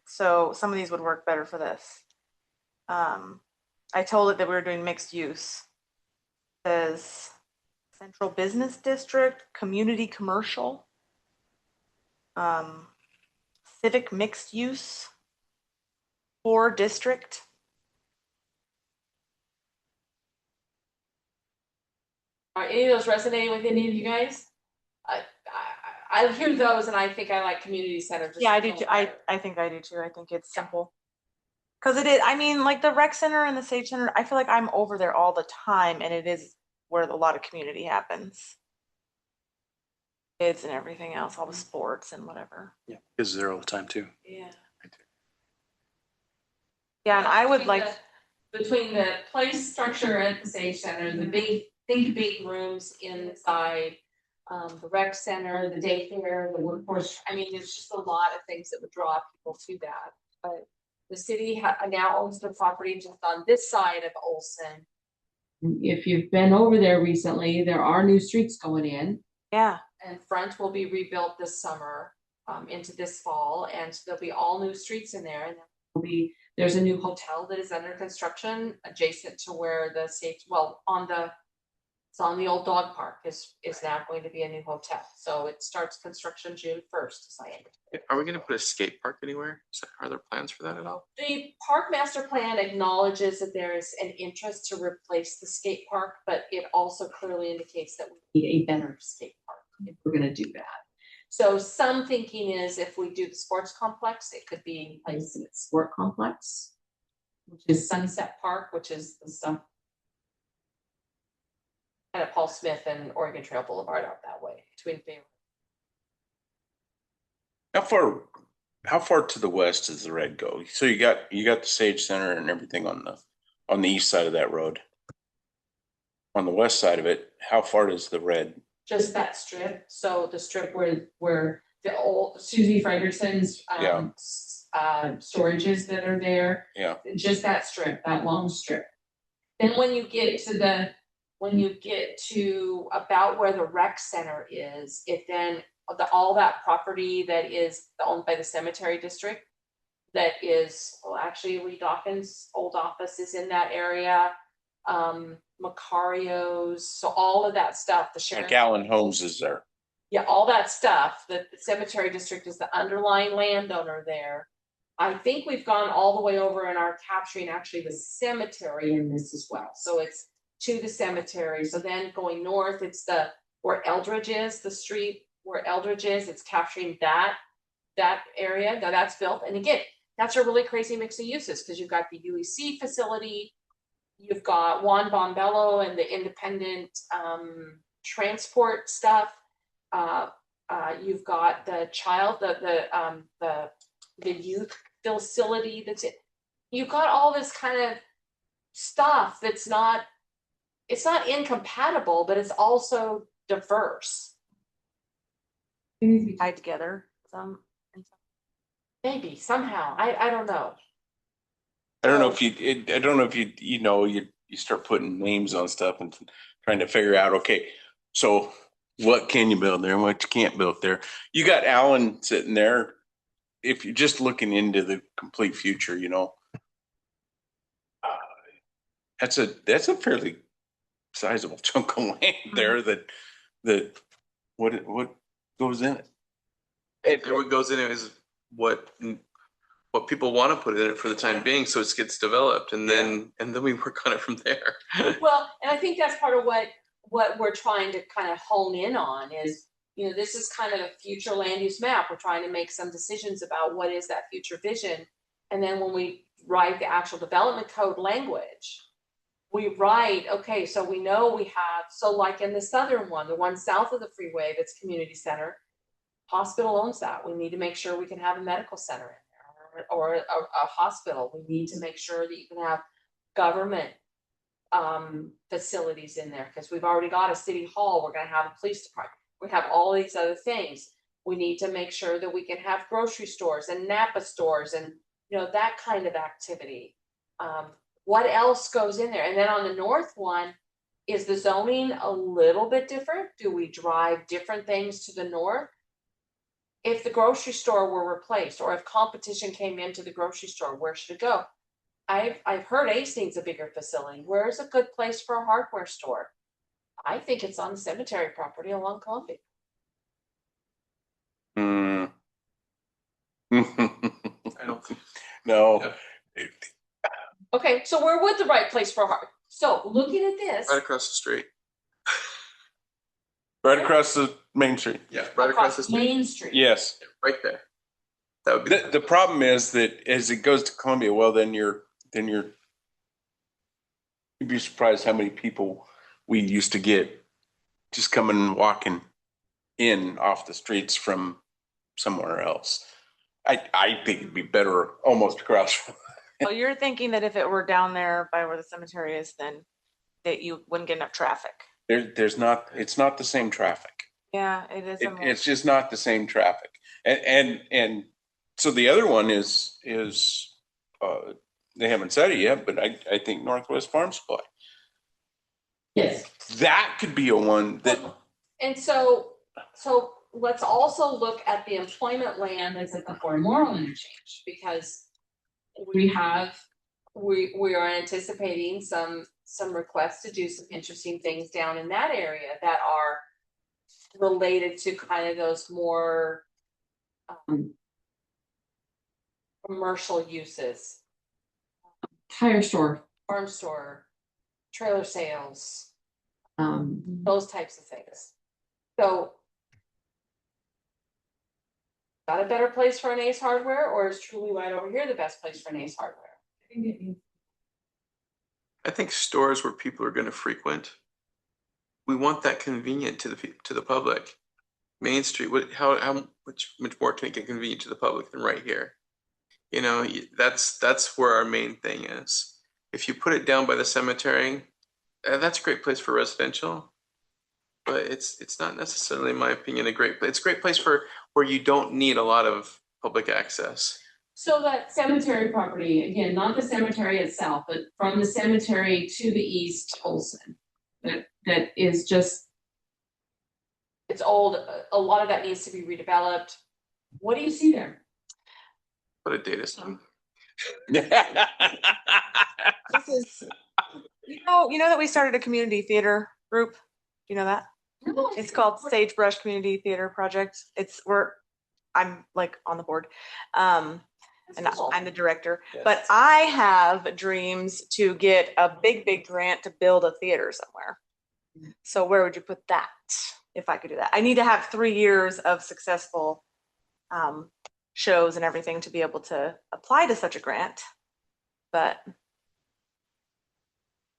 So some of these would work better for this. I told it that we were doing mixed use. It says central business district, community commercial, civic mixed use, core district. Are any of those resonating with any of you guys? I hear those and I think I like community center. just Yeah, I a do little too. better. I think I do too. I think it's Yeah. simple. Cause it is, I mean, like the rec center and the sage center, I feel like I'm over there all the time and it is where a lot of community happens. Kids and everything else, all the sports and whatever. Yeah, kids there all the time too. Yeah. Yeah, and I would like, Between the play structure at the Sage Center, the big rooms inside, the rec center, the daycare, the workforce, I mean, there's just a lot of things that would draw people to that. But the city now owns the property just on this side of Olson. If you've been over there recently, there are new streets going in. yeah, And front will be rebuilt this summer, into this fall, and there'll be all new streets in there, and there's a new hotel that is under construction adjacent to where the state, well, it's on the old dog park is now going to be a new hotel. So it starts construction June 1st, as I understand. are we gonna put a skate park anywhere? Are there plans for that at all? The park master plan acknowledges that there is an interest to replace the skate park, but it also clearly indicates that we need a better skate park if we're gonna do that. So some thinking is if we do the sports complex, it could be placed in its sport complex, which is Sunset Park, which is the stuff kind of Paul Smith and Oregon Trail Boulevard out that way between Bay. How far to the west does the red go? So you got the Sage Center and everything on the east side of that road. On the west side of it, how far does the red? Just that strip, so the strip where the old Susie Frederickson's Yeah. Storages that are there. Yeah. Just that strip, that long strip. Then when you get to about where the rec center is, it then all that property that is owned by the cemetery district, that is, well, actually Lee Dawkins' old office is in that area. Macario's, so all of that stuff, the sheriff. Like Allen Holmes is there. Yeah, all that stuff, the cemetery district is the underlying landowner there. I think we've gone all the way over and are capturing actually the cemetery in this as well. So it's to the cemetery. So then going north, it's where Eldridge is, the street where Eldridge is, it's capturing that area. Now that's built. And again, that's a really crazy mix of uses because you've got the UEC facility, you've got Juan Bombello and the independent transport stuff. You've got the youth facility that's it. You've got all this kind of stuff that's it's not incompatible, but it's also diverse. tied together some. Maybe somehow. I don't know. I don't know if you start putting names on stuff and trying to figure out, okay, so what can you build there and what you can't build there? You got Allen sitting there. If you're just looking into the complete future, that's a fairly sizable chunk of land there that what goes in it. And what goes in it is what people want to put in it for the time being, so it gets developed, and then we work on it from there. Well, and I think that's part of what we're trying to kind of hone in on is, this is kind of a future land use map. We're trying to make some decisions about what is that future vision. And then when we write the actual development code language, we write, okay, so we know we have, so like in the southern one, the one south of the freeway that's community center, Hospital owns that. We need to make sure we can have a medical center in there or a hospital. We need to make sure that you can have government facilities in there because we've already got a city hall. We're going to have a police department. We have all these other things. We need to make sure that we can have grocery stores and Napa stores and, you know, that kind of activity. What else goes in there? And then on the north one, is the zoning a little bit different? Do we drive different things to the north? If the grocery store were replaced or if competition came into the grocery store, where should it go? I've heard Ace needs a bigger facility. Where's a good place for a hardware store? I think it's on the cemetery property along Columbia. Hmm. I don't think. No, Okay, so where would the right place for a hard? So looking at this, Right across the street. right across the main street. Yeah, right across the street. Main Street. Yes. Right there. That would be. The problem is that as it goes to Columbia, well, then you'd be surprised how many people we used to get just coming and walking in off the streets from somewhere else. I think it'd be better almost across from. So you're thinking that if it were down there by where the cemetery is, then that you wouldn't get enough traffic? It's not the same traffic. Yeah, it is. It's just not the same traffic. And so the other one is they haven't said it yet, but I think Northwest Farm Supply. Yes. That could be a one that And so let's also look at the employment land that's at the Fort Morrow interchange because we are anticipating some requests to do some interesting things down in that area that are related to kind of those more commercial uses. Tire store. Farm store, trailer sales, Um, those types of things. So got a better place for an Ace Hardware, or is truly right over here the best place for an Ace Hardware? I think stores where people are going to frequent. We want that convenient to the public. Main Street, how much more can it get convenient to the public than right here? You know, that's where our main thing is. If you put it down by the cemetery, that's a great place for residential, but it's not necessarily, in my opinion, a great place. It's a great place for where you don't need a lot of public access. So that cemetery property, again, not the cemetery itself, but from the cemetery to the east, Olson, that is just, it's old. A lot of that needs to be redeveloped. What do you see there? Put a data center. This is, you know that we started a community theater group. Do you know that? It's called Sagebrush Community Theater Project. I'm like on the board. And I'm the director, but I have dreams to get a big grant to build a theater somewhere. So where would you put that if I could do that? I need to have 3 years of successful shows and everything to be able to apply to such a grant. But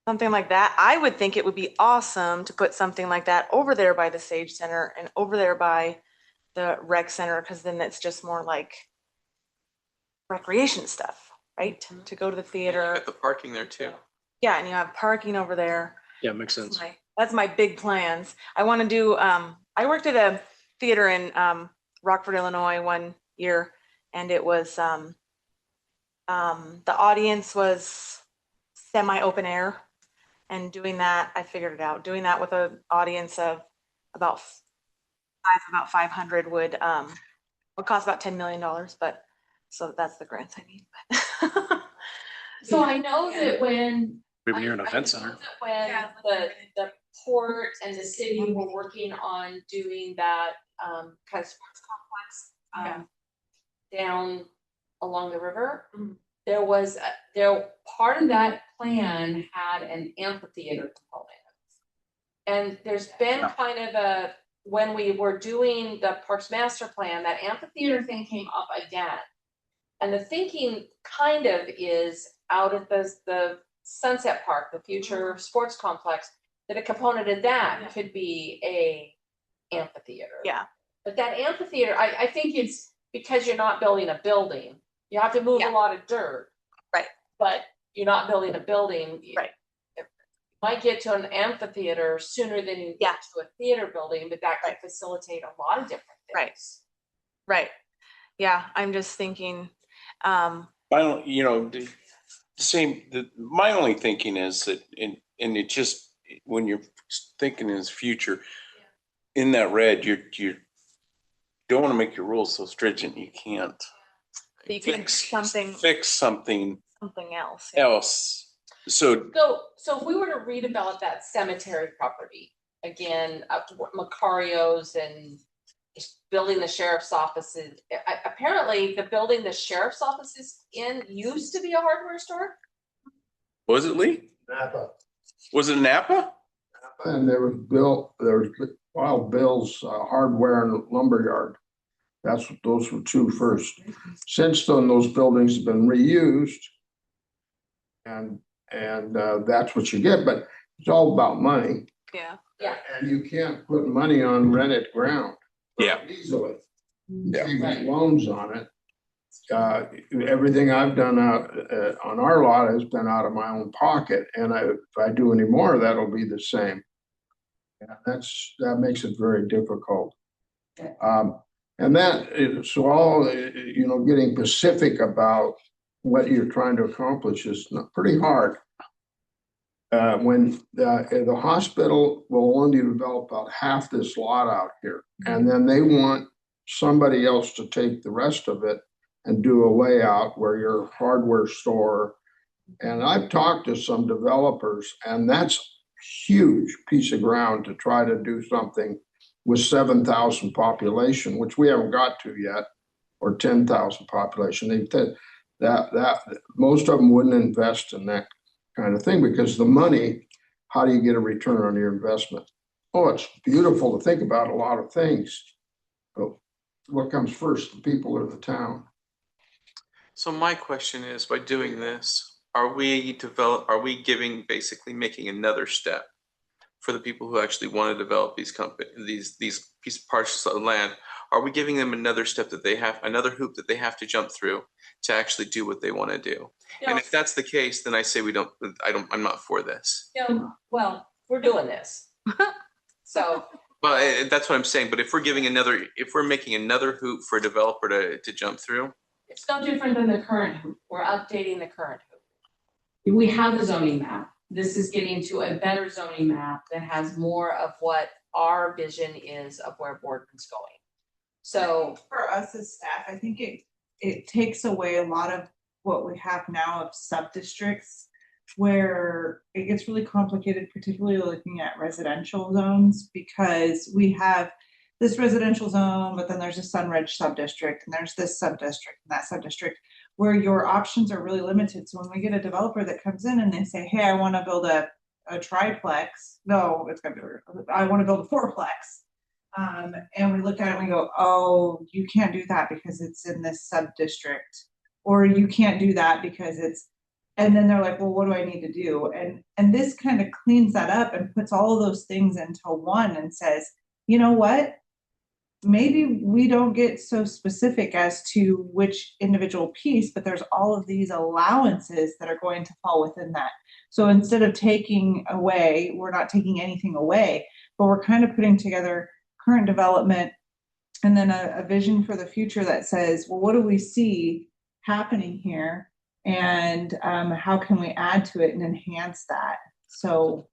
something like that, I would think it would be awesome to put something like that over there by the Sage Center and over there by the rec center, because then it's just more like recreation stuff, right? To go to the theater. Got the parking there too. Yeah, and you have parking over there. Yeah, makes sense. That's my big plans. I want to do, I worked at a theater in Rockford, Illinois 1 year, and it was, the audience was semi-open air, and doing that, I figured it out. Doing that with an audience of about 500 would cost about $10 million, but so that's the grants I need. So I know that when. Maybe near an I event know center. that when the port and the city were working on doing that kind of sports complex down along the river, there was part of that plan had an amphitheater component. And there's been kind of when we were doing the Parks Master Plan, that amphitheater thing came up again. And the thinking kind of is out of the Sunset Park, the future sports complex, that a component of that could be a amphitheater. Yeah. But that amphitheater, I think it's because you're not building a building. You have to move Yeah. a lot of dirt. Right. But you're not building a building. Right. You might get to an amphitheater sooner than you Yeah. get to a theater building, but that could facilitate a lot of different Right. things. Right. Yeah, I'm just thinking, The same, my only thinking is that, and it just, when you're thinking in the future, in that red, you don't want to make your rules so stringent, you can't. you can Fix something something else. else. So So if we were to redevelop that cemetery property, again, up to Macario's and building the sheriff's offices, apparently the building the sheriff's offices in used to be a hardware store? was it Lee? Napa. Was it Napa? And there was Wild Bill's Hardware and Lumberyard. Those were two first. Since then, those buildings have been reused. And that's what you get, but it's all about money. Yeah. Yeah. And you can't put money on rented ground. Yeah. Easily. Yeah. You get loans on it. Everything I've done out on our lot has been out of my own pocket, and if I do any more, that'll be the same. Yeah, that makes it very difficult. And that is all, getting specific about what you're trying to accomplish is pretty hard. When the hospital will only develop about half this lot out here, and then they want somebody else to take the rest of it and do a layout where your hardware store. And I've talked to some developers, and that's huge piece of ground to try to do something with 7,000 population, which we haven't got to yet, or 10,000 population. They said that most of them wouldn't invest in that kind of thing because the money, how do you get a return on your investment? Oh, it's beautiful to think about a lot of things, but what comes first, the people or the town? So my question is, by doing this, are we basically making another step for the people who actually want to develop these piece of parcels of land? Are we giving them another step another hoop that they have to jump through to actually do what they want to do? Yeah. And if that's the case, then I say I'm not for this. Well, we're doing this. So. But that's what I'm saying. But if we're making another hoop for a developer to jump through. It's no different than the current hoop. We're updating the current hoop. We have the zoning map. This is getting to a better zoning map that has More of what our vision is of where Boardman's going. So For us as staff, I think it takes away a lot of what we have now of sub-districts where it gets really complicated, particularly looking at residential zones, because we have this residential zone, but then there's a Sunridge sub-district, and there's this sub-district and that sub-district, where your options are really limited. So when we get a developer that comes in and they say, hey, I want to build a triplex, no, it's gonna be, I want to build a fourplex. And we look at it and we go, oh, you can't do that because it's in this sub-district, or you can't do that because it's, and then they're like, well, what do I need to do? And this kind of cleans that up and puts all of those things into one and says, you know what? Maybe we don't get so specific as to which individual piece, but there's all of these allowances that are going to fall within that. So instead of taking away, we're not taking anything away, but we're kind of putting together current development and then a vision for the future that says, well, what do we see happening here? And how can we add to it and enhance that? So,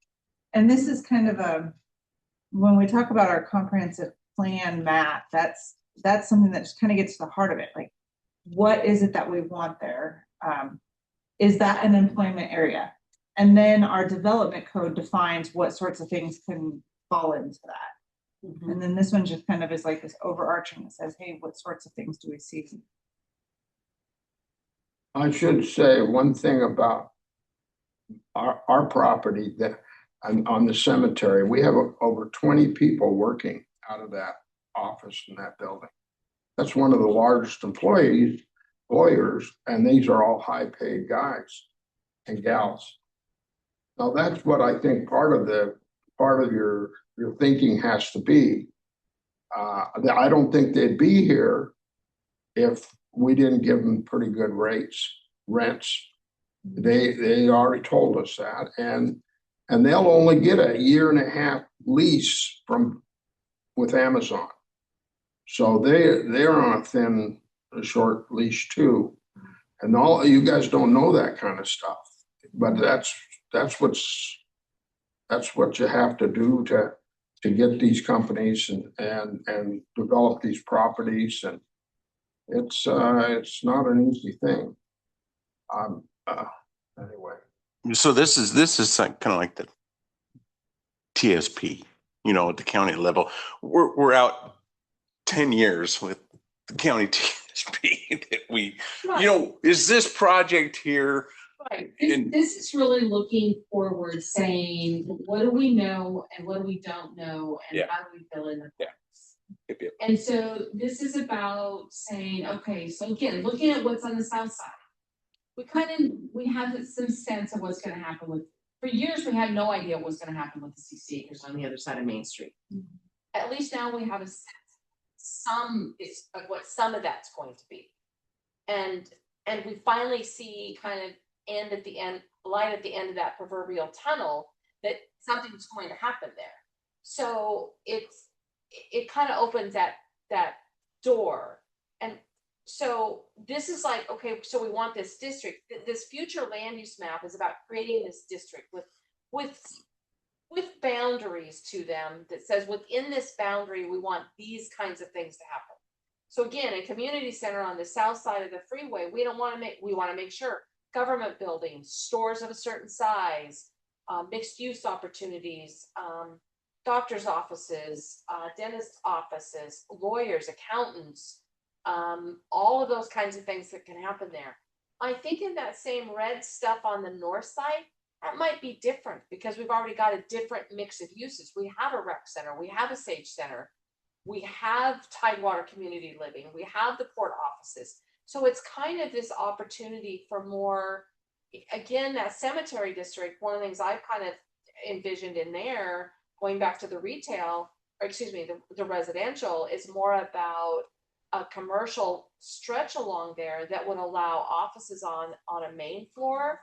and this is kind of when we talk about our comprehensive plan map, that's something that just kind of gets to the heart of it. Like, what is it that we want there? Is that an employment area? And then our development code defines what sorts of things can fall into that. Mm-hmm. And then this one just kind of is like this overarching that says, hey, what sorts of things do we see? I should say one thing about our property that on the cemetery, we have over 20 people working out of that office in that building. That's one of the largest employers, and these are all high paid guys and gals. Now that's what I think part of your thinking has to be. I don't think they'd be here if we didn't give them pretty good rents. They already told us that, and they'll only get a 1.5 year lease with Amazon. So they're on a short leash too. And all you guys don't know that kind of stuff, but that's what you have to do to get these companies and develop these properties, and it's not an easy thing. Anyway. So this is like, kind of like the TSP, at the county level. We're out 10 years with the county TSP that we, is this project here? Right. And- This is really looking forward, saying, what do we know and what do we don't know, and Yeah. how do we fill in the Yeah. gaps? Yep. And so this is about saying, okay, so again, looking at what's on the south side, we have some sense of what's going to happen with. For years, we had no idea what was going to happen with the 60 acres on the other side of Main Street. At least now we have a sense. Of what some of that's going to be, and we finally see kind of light at the end of that proverbial tunnel that something's going to happen there. So it kind of opens that door, and so this is like, okay, so we want this district. This future land use map is about creating this district with boundaries to them that says within this boundary, we want these kinds of things to happen. So again, a community center on the south side of the freeway, we want to make sure government buildings, stores of a certain size, mixed use opportunities, doctor's offices, dentist offices, lawyers, accountants, all of those kinds of things that can happen there. I think in that same red stuff on the north side, that might be different because we've already got a different mix of uses. We have a rec center, we have a Sage Center, we have Tidewater Community Living, we have the port offices. So it's kind of this opportunity for more, again, that cemetery district. One of the things I've kind of envisioned in there, going back to the retail, or excuse me, the residential, is more about a commercial stretch along there that would allow offices on a main floor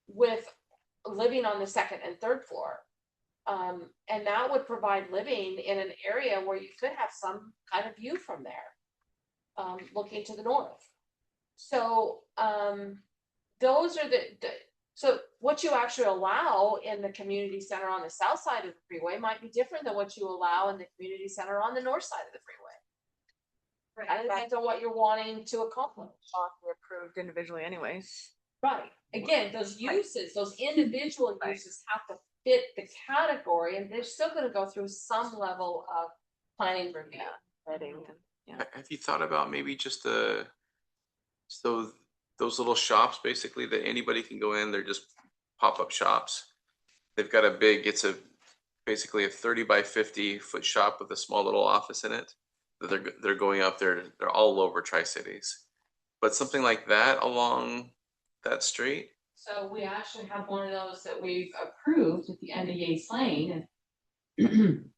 with living on the second and third floor. And that would provide living in an area where you could have some kind of view from there, looking to the north. So those are so what you actually allow in the community center on the south side of the freeway might be different than what you allow in the community center on the north side of the freeway. Right. It depends on what you're wanting to accomplish. They're approved individually anyways. Right. Again, those uses, those individual uses have to fit the category, and they're still going to go through some level of planning review. Have you thought about maybe just those little shops basically that anybody can go in? They're just pop-up shops. They've got basically a 30 by 50 foot shop with a small little office in it. They're going up there. They're all over Tri-Cities, but something like that along that street. So we actually have one of those that we've approved at the end of Yates Lane, and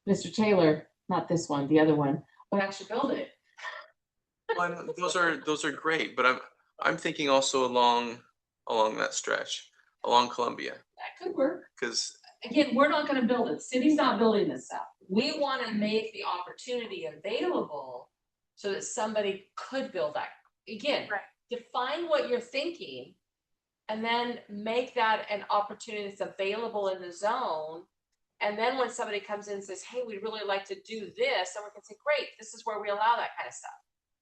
Mr. Taylor, not this one, the other one, would actually build it. Well, those are great, but I'm thinking also along that stretch, along Columbia, That could work. because Again, we're not gonna build it. The city's not building this stuff. We wanna make the opportunity available so that somebody could build that. Again, define what you're thinking and then make that an opportunity that's available in the zone. And then when somebody comes in and says, hey, we'd really like to do this, then we can say, great, this is where we allow that kind of stuff.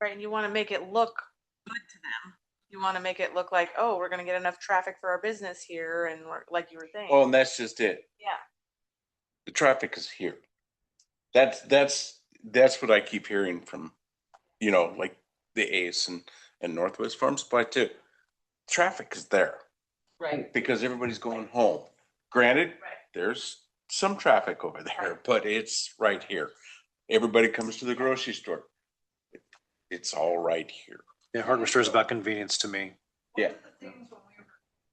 Right, and you want to make it look good to them. You want to make it look like, oh, we're going to get enough traffic for our business here, and like you were saying. Well, and that's just it. Yeah. The traffic is here. That's what I keep hearing from, like the Ace and Northwest Farm Supply too. Traffic is there. Right. Because everybody's going home. Granted, there's some traffic over there, but it's right here. Everybody comes to the grocery store. It's all right here. Yeah, hardware store is about convenience to me. Yeah. One of the things when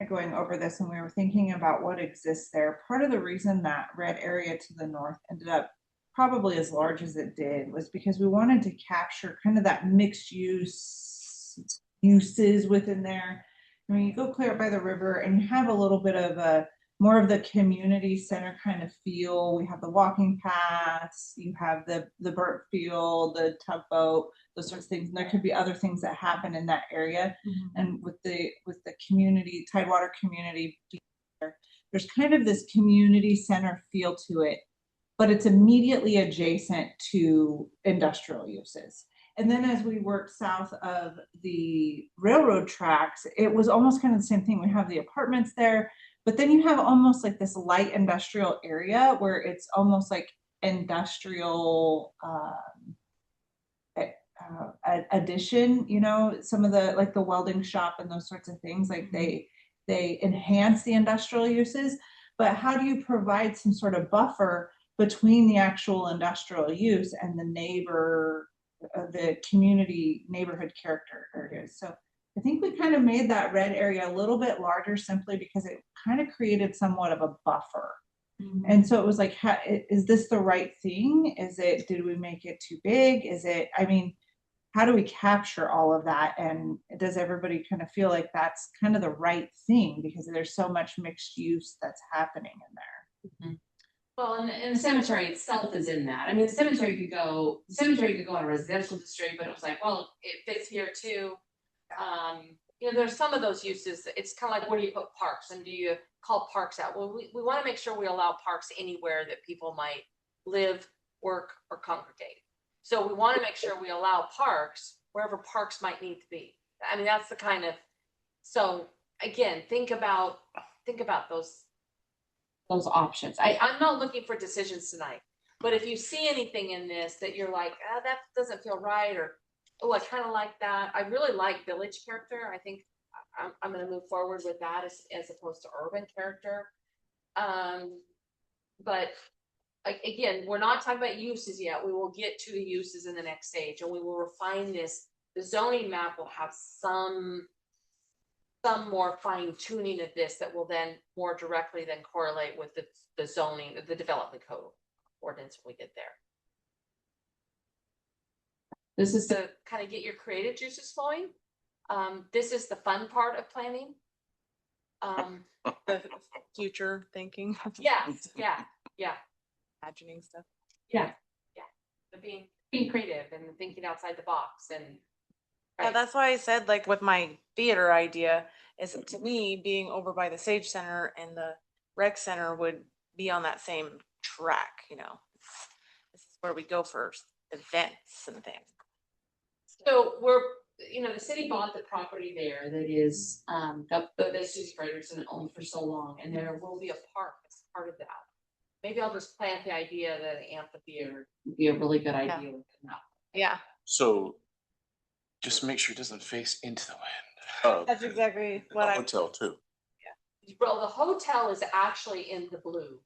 we were going over this and we were thinking about what exists there, part of the reason that red area to the north ended up probably as large as it did was because we wanted to capture kind of that mixed uses within there. I mean, you go clear up by the river and you have a little bit of a more of the community center kind of feel. We have the walking paths, you have the burnt field, the tugboat, those sorts of things. And there could be other things that happen in that area. And with the community, Tidewater community, there's kind of this community center feel to it, but it's immediately adjacent to industrial uses. And then as we worked south of the railroad tracks, it was almost kind of the same thing. We have the apartments there, but then you have almost like this light industrial area where it's almost like industrial addition, you know, some of the like the welding shop and those sorts of things, like they enhance the industrial uses. But how do you provide some sort of buffer between the actual industrial use and the the community neighborhood character areas? So I think we kind of made that red area a little bit larger simply because it kind of created somewhat of a buffer. And so it was like, is this the right thing? Did we make it too big? I mean, how do we capture all of that? And does everybody kind of feel like that's kind of the right thing? Because there's so much mixed use that's happening in there. Well, and the cemetery itself is in that. I mean, the cemetery could go on a residential district, but it was like, well, it fits here too. You know, there's some of those uses. It's kind of like, where do you put parks and do you call parks out? Well, we want to make sure we allow parks anywhere that people might live, work, or congregate. So we want to make sure we allow parks wherever parks might need to be. I mean, that's the kind of, so again, think about those options. I'm not looking for decisions tonight, but if you see anything in this that you're like, that doesn't feel right, or, oh, I kind of like that. I really like village character. I think I'm going to move forward with that as opposed to urban character. But again, we're not talking about uses yet. We will get to the uses in the next stage, and we will refine this. The zoning map will have some more fine tuning of this that will then more directly then correlate with the zoning, the development code ordinance when we get there. This is to kind of get your creative juices flowing. This is the fun part of planning. The future thinking. Yeah. Imagining stuff. Yeah. But being creative and thinking outside the box and. Yeah, that's why I said, like, with my theater idea, is to me, being over by the Sage Center and the rec center would be on that same track, you know. This is where we go for events and things. So the city bought the property there that is, that Susie Frederickson owned for so long, and there will be a park as part of that. Maybe I'll just plant the idea that an amphitheater would be a really good idea. Yeah. So Just make sure it doesn't face into the wind. That's exactly what a I. hotel too. Well, the hotel is actually in the blue.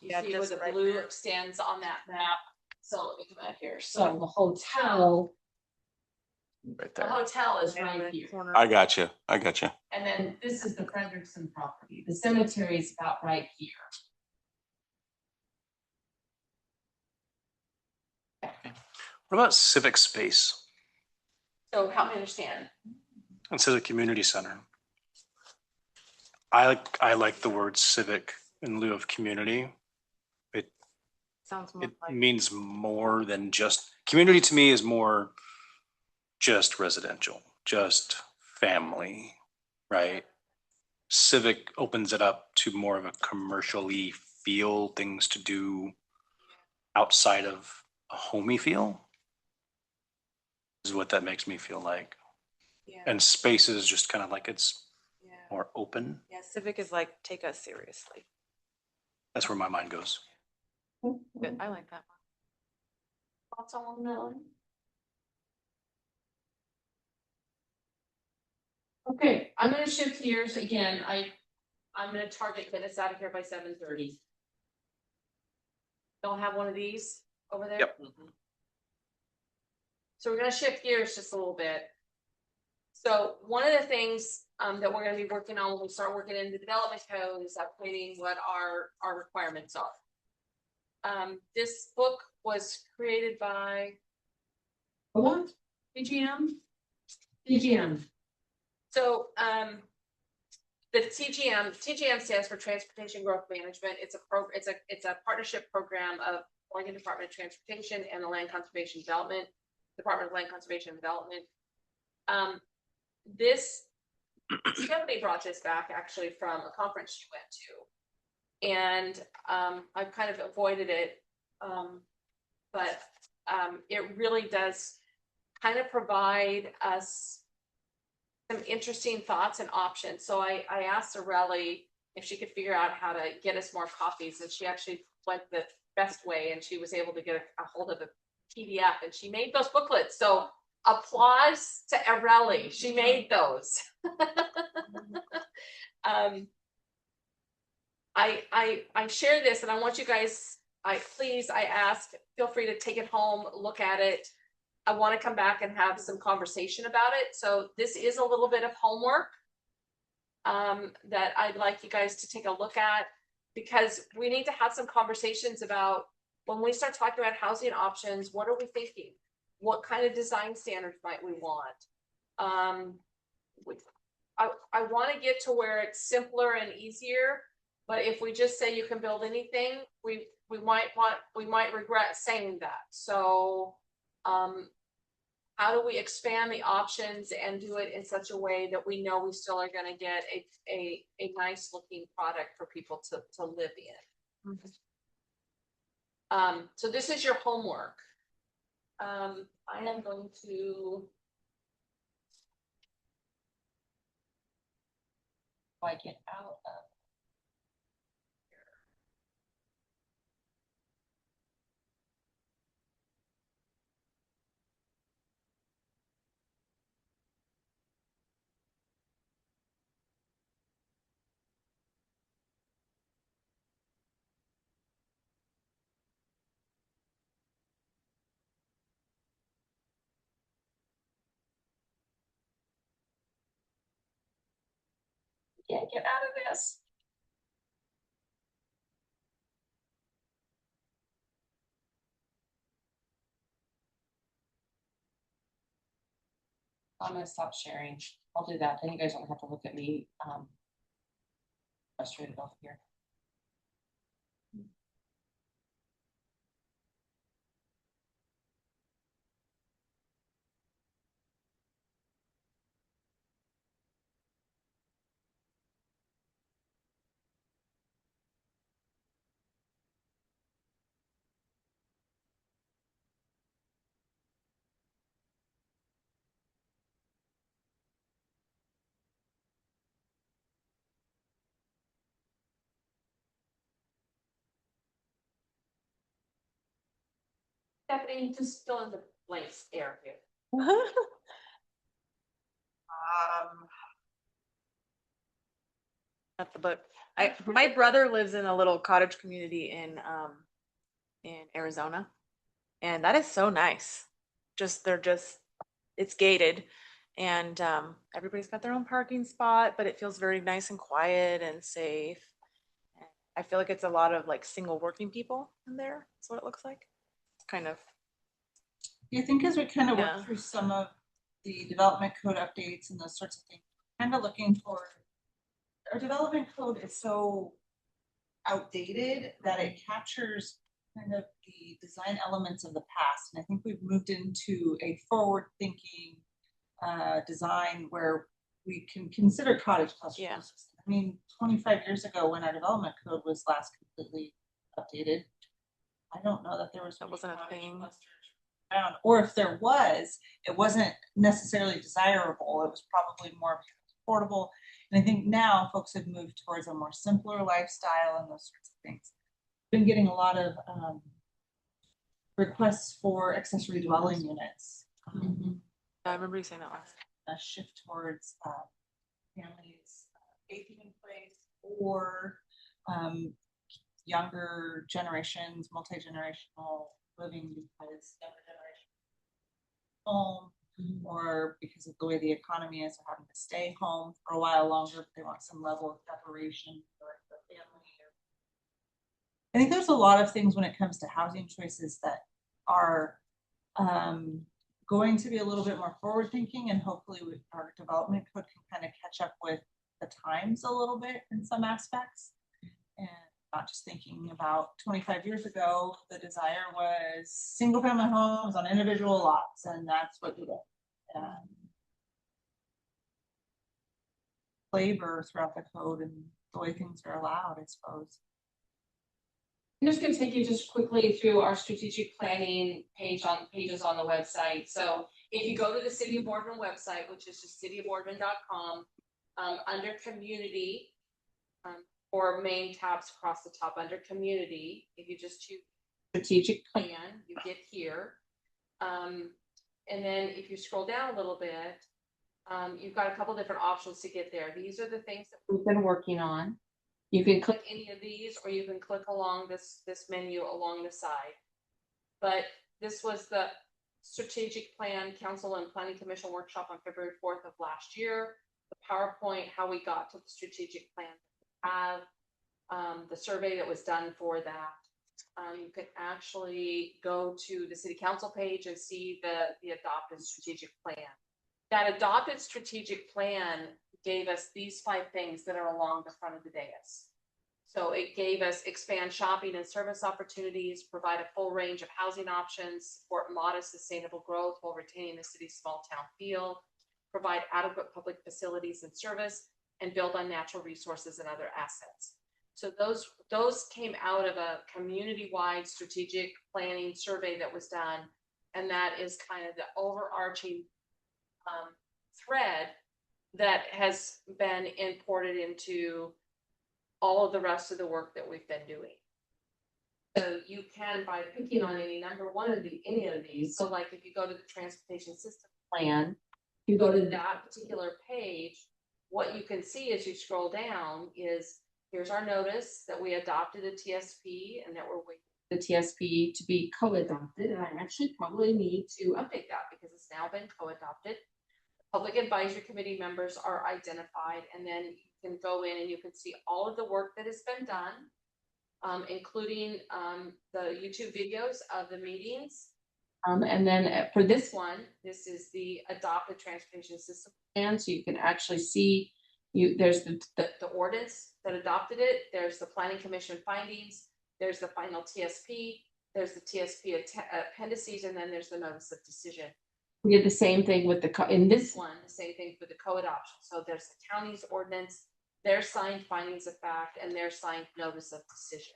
You see where just the right blue there. stands on that map. So let me come out here. So the hotel Right The there. hotel is on right the here. corner. I got you. And then this is the Frederickson property. The cemetery is about right here. What about civic space So help me understand. and civic community center? I like the word civic in lieu of community. Sounds more It like. means more than just, community to me is more just residential, just family, right? Civic opens it up to more of a commercially feel, things to do outside of a homey feel is what that makes me feel like. Yeah. And space is just kind of like it's Yeah. more open. Yeah. Civic is like, take us seriously. That's where my mind goes. Good. I like that one. Thoughts on that one? Okay, I'm gonna shift gears again. I'm gonna target minutes out of here by 7:30. Don't have one of these over there? Yep. So we're gonna shift gears just a little bit. So one of the things that we're gonna be working on when we start working in the development code is updating what our requirements are. This book was created by, What? BGM. so, the TGM stands for Transportation Growth Management. It's a partnership program of Oregon Department of Transportation and the Department of Land Conservation and Development. This Stephanie brought this back actually from a conference she went to, and I've kind of avoided it, but it really does kind of provide us some interesting thoughts and options. So I asked Areli if she could figure out how to get us more copies, and she actually went the best way, and she was able to get a hold of a PDF, and she made those booklets. So applause to Areli. She made those. I share this, and I want you guys, I ask, feel free to take it home, look at it. I want to come back and have some conversation about it. So this is a little bit of homework that I'd like you guys to take a look at, because we need to have some conversations about when we start talking about housing options, what are we thinking? What kind of design standards might we want? I want to get to where it's simpler and easier, but if we just say you can build anything, we might regret saying that. So how do we expand the options and do it in such a way that we know we still are going to get a nice looking product for people to live in? Mm-hmm. So this is your homework. I am going to get out of can't get out of this. I'm gonna stop sharing. I'll do that. Then you guys don't have to look at me frustrated over here. Stephanie, just fill in the blanks there here. Not the book. My brother lives in a little cottage community in Arizona, and that is so nice. It's gated, and everybody's got their own parking spot, but it feels very nice and quiet and safe. And I feel like it's a lot of like single working people in there. That's what it looks like. Kind of. I think as we kind of Yeah. work through some of the development code updates and those sorts of things, kind of looking for, our development code is so outdated that it captures kind of the design elements of the past. And I think we've moved into a forward thinking design where we can consider cottage clusters. Yeah. I mean, 25 years ago when our development code was last completely updated, I don't know that there was That wasn't a thing. around, or if there was, it wasn't necessarily desirable. It was probably more affordable. And I think now folks have moved towards a more simpler lifestyle and those sorts of things. Been getting a lot of requests for accessory dwelling units. I remember you saying that last. A shift towards families aging in place, or younger generations, multi-generational living because younger generation home, or because of the way the economy is, having to stay home for a while longer, but they want some level of separation for the family. I think there's a lot of things when it comes to housing choices that are going to be a little bit more forward thinking, and hopefully our development code can kind of catch up with the times a little bit in some aspects. And not just thinking about 25 years ago, the desire was single family homes on individual lots, and that's what we did. Flavor throughout the code and the way things are allowed, I suppose. I'm just gonna take you just quickly through our strategic planning pages on the website. So if you go to the City of Boardman website, which is just cityofboardman.com, under community, or main tabs across the top under community, if you just choose strategic plan, you get here. And then if you scroll down a little bit, you've got a couple different options to get there. These are the things that we've been working on. You can click any of these, or you can click along this menu along the side. But this was the strategic plan council and planning commission workshop on February 4th of last year. The PowerPoint, how we got to the strategic plan that we have, the survey that was done for that. You can actually go to the city council page and see the adopted strategic plan. That adopted strategic plan gave us these 5 things that are along the front of the dais. So it gave us expand shopping and service opportunities, provide a full range of housing options, support modest sustainable growth while retaining the city's small town feel, provide adequate public facilities and service, and build on natural resources and other assets. So those came out of a community-wide strategic planning survey that was done, and that is kind of the overarching thread that has been imported into all of the rest of the work that we've been doing. So you can, by picking on any of these, so like if you go to the transportation system plan, you go to that particular page, what you can see as you scroll down is, here's our notice that we adopted a TSP and that we're waiting for the TSP to be co-adopted. And I actually probably need to update that because it's now been co-adopted. Public advisory committee members are identified, and then you can go in and you can see all of the work that has been done, including the YouTube videos of the meetings. And then for this one, this is the adopted transportation system plan. So you can actually see, there's the ordinance that adopted it. There's the planning commission findings. There's the final TSP. There's the TSP appendices, and then there's the notice of decision. We did the same thing with in this one, the same thing for the co-adoption. So there's the county's ordinance, their signed findings of fact, and their signed notice of decision.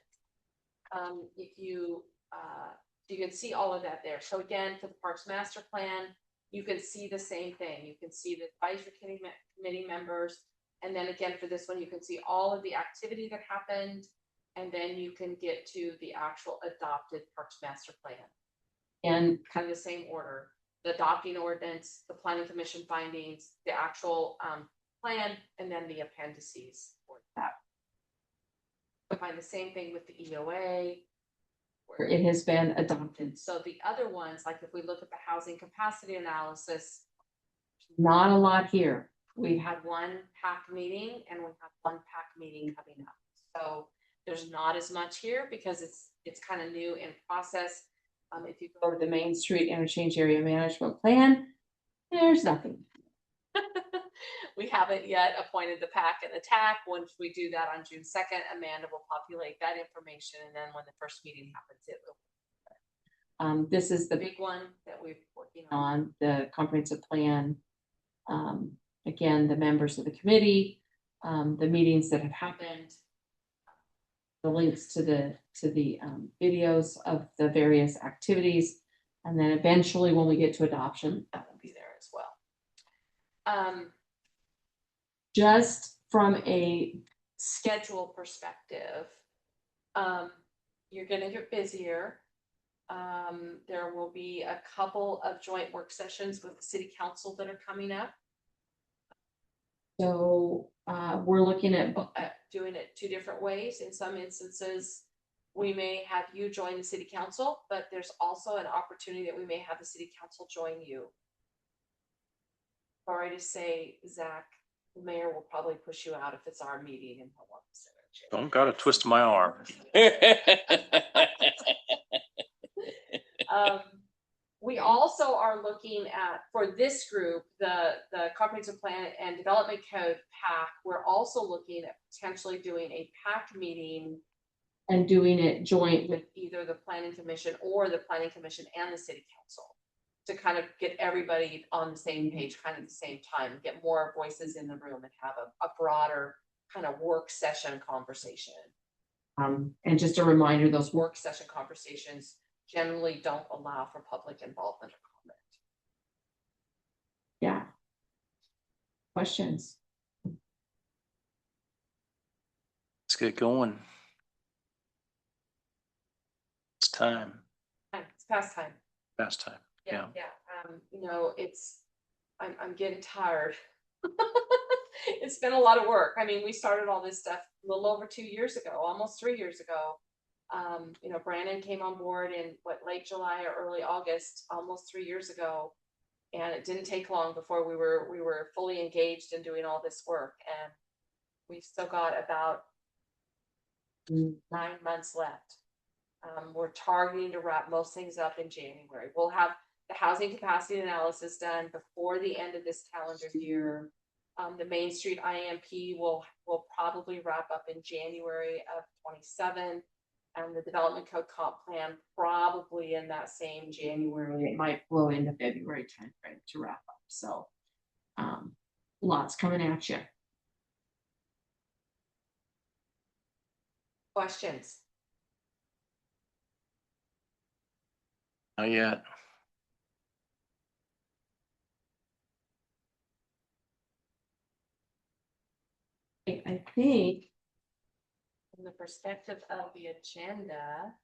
You can see all of that there. So again, for the Parks Master Plan, you can see the same thing. You can see the advisory committee members. And then again, for this one, you can see all of the activity that happened. And then you can get to the actual adopted Parks Master Plan. And kind of the same order. The adopting ordinance, the planning commission findings, the actual plan, and then the appendices for that. I find the same thing with the EOA, where it has been adopted. So the other ones, like if we look at the housing capacity analysis, not a lot here. We had one PAC meeting and we have one PAC meeting coming up. So there's not as much here because it's kind of new in process. If you go to the Main Street Interchange Area Management Plan, there's nothing. We haven't yet appointed the PAC and the TAC. Once we do that on June 2nd, Amanda will populate that information. And then when the first meeting happens, it will. This is the big one that we're working on, the comprehensive plan. Again, the members of the committee, the meetings that have happened, the links to the videos of the various activities, and then eventually when we get to adoption, that will be there as well. Just from a schedule perspective, you're going to get busier. There will be a couple of joint work sessions with the city council that are coming up. So we're looking at doing it 2 different ways. In some instances, we may have you join the city council, but there's also an opportunity that we may have the city council join you. Sorry to say, Zach, the mayor will probably push you out if it's our meeting and he'll want to sit Don't gotta twist my arm. We also are looking at, for this group, the comprehensive plan and development code pack, we're also looking at potentially doing a pack meeting and doing it joint with either the planning commission or the planning commission and the city council to kind of get everybody on the same page, kind of at the same time, get more voices in the room and have a broader kind of work session conversation. And just a reminder, those work session conversations generally don't allow for public involvement or comment. Yeah. Questions? Let's get going. It's time. It's past time. Past time. Yeah. You know, I'm getting tired. It's been a lot of work. I mean, we started all this stuff a little over 2 years ago, almost 3 years ago. You know, Brandon came on board in late July or early August, almost 3 years ago. And it didn't take long before we were fully engaged in doing all this work. And we've still got about 9 months left. We're targeting to wrap most things up in January. We'll have the housing capacity analysis done before the end of this calendar year. The Main Street IMP will probably wrap up in January of 27. And the development code comp plan probably in that same January. It might blow into February timeframe to wrap up. So lots coming at you. Questions? Not yet. I think from the perspective of the agenda,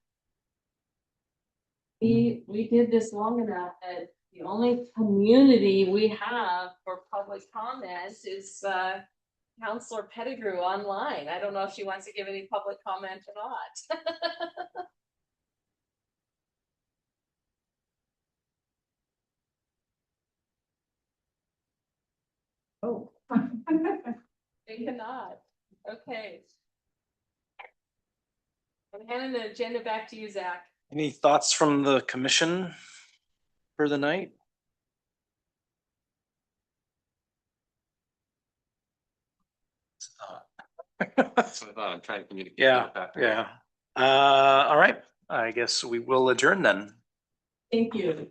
we did this long enough that the only community we have for public comments is Counselor Pettigrew online. I don't know if she wants to give any public comment or not. Oh. They cannot. Okay. I'm handing the agenda back to you, Zach. Any thoughts from the commission for the night? That's what I thought. I'm trying to communicate. Yeah, that. yeah. All right. I guess we will adjourn then. Thank you.